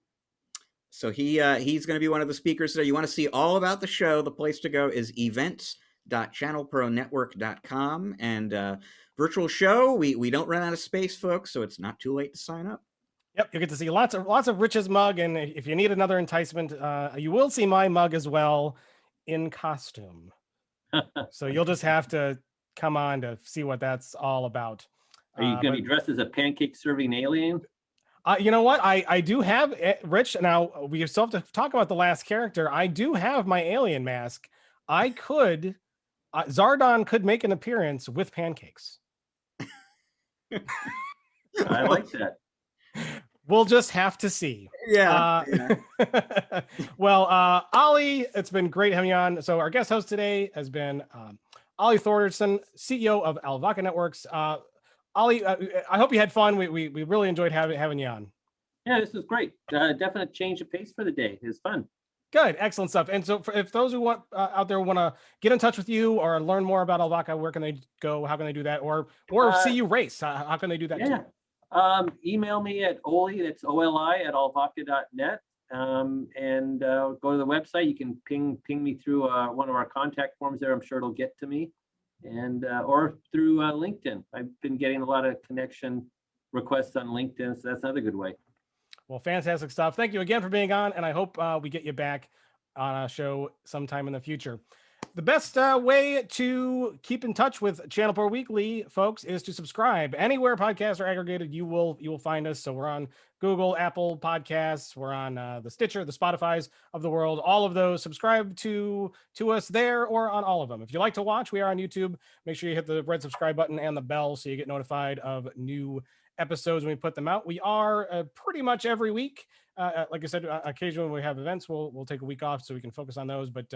Speaker 2: So he's going to be one of the speakers there. You want to see all about the show, the place to go is events.channelpronetwork.com, and virtual show. We don't run out of space, folks, so it's not too late to sign up.
Speaker 1: Yep, you get to see lots of Rich's mug, and if you need another enticement, you will see my mug as well in costume. So you'll just have to come on to see what that's all about.
Speaker 3: Are you going to be dressed as a pancake serving alien?
Speaker 1: You know what? I do have Rich. Now we still have to talk about the last character. I do have my alien mask. I could, Zardon could make an appearance with pancakes.
Speaker 3: I like that.
Speaker 1: We'll just have to see.
Speaker 2: Yeah.
Speaker 1: Well, Oli, it's been great having you on. So our guest host today has been Oli Thordarson, CEO of Alvaka Networks. Oli, I hope you had fun. We really enjoyed having you on.
Speaker 3: Yeah, this is great. Definite change of pace for the day. It's fun.
Speaker 1: Good, excellent stuff. And so, if those who want out there want to get in touch with you or learn more about Alvaka, where can they go? How can they do that? Or see you race? How can they do that?
Speaker 3: Yeah.
Speaker 1: Too?
Speaker 3: Email me at Oli. That's OLI at alvaka.net. And go to the website. You can ping me through one of our contact forms there. I'm sure it'll get to me, and or through LinkedIn. I've been getting a lot of connection requests on LinkedIn, so that's another good way.
Speaker 1: Well, fantastic stuff. Thank you again for being on, and I hope we get you back on a show sometime in the future. The best way to keep in touch with ChannelPro Weekly, folks, is to subscribe. Anywhere podcasts are aggregated, you will find us. So we're on Google, Apple Podcasts. We're on the Stitcher, the Spotifys of the world. All of those. Subscribe to us there or on all of them. If you like to watch, we are on YouTube. Make sure you hit the red subscribe button and the bell so you get notified of new episodes when we put them out. We are pretty much every week. Like I said, occasionally when we have events, we'll take a week off so we can focus on those. But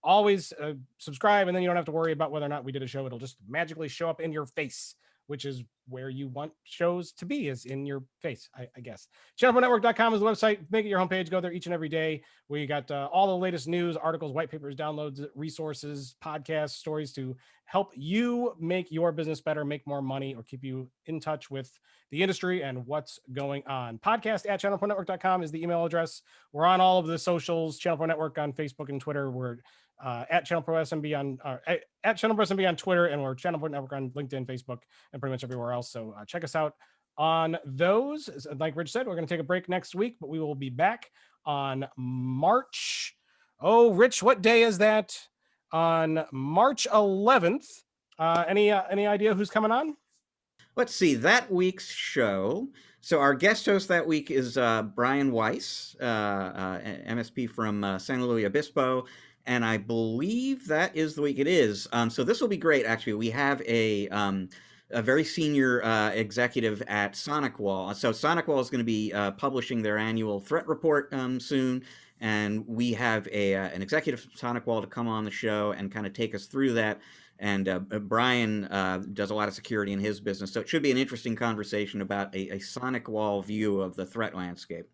Speaker 1: always subscribe, and then you don't have to worry about whether or not we did a show. It'll just magically show up in your face, which is where you want shows to be, is in your face, I guess. ChannelProNetwork.com is the website. Make it your homepage. Go there each and every day. We got all the latest news, articles, white papers, downloads, resources, podcasts, stories to help you make your business better, make more money, or keep you in touch with the industry and what's going on. Podcast at ChannelProNetwork.com is the email address. We're on all of the socials, Channel Pro Network on Facebook and Twitter. We're at ChannelPro SMB on at ChannelPro SMB on Twitter, and we're Channel Pro Network on LinkedIn, Facebook, and pretty much everywhere else. So check us out on those. Like Rich said, we're going to take a break next week, but we will be back on March. Oh, Rich, what day is that? On March 11th. Any idea who's coming on?
Speaker 2: Let's see, that week's show. So our guest host that week is Brian Weiss, MSP from San Luis Obispo. And I believe that is the week it is. So this will be great, actually. We have a very senior executive at SonicWall. So SonicWall is going to be publishing their annual threat report soon. And we have an executive from SonicWall to come on the show and kind of take us through that. And Brian does a lot of security in his business. So it should be an interesting conversation about a SonicWall view of the threat landscape.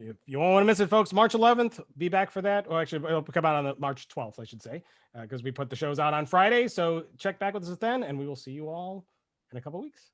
Speaker 1: If you won't want to miss it, folks, March 11th, be back for that. Or actually, it'll come out on March 12th, I should say, because we put the shows out on Friday. So check back with us then, and we will see you all in a couple of weeks.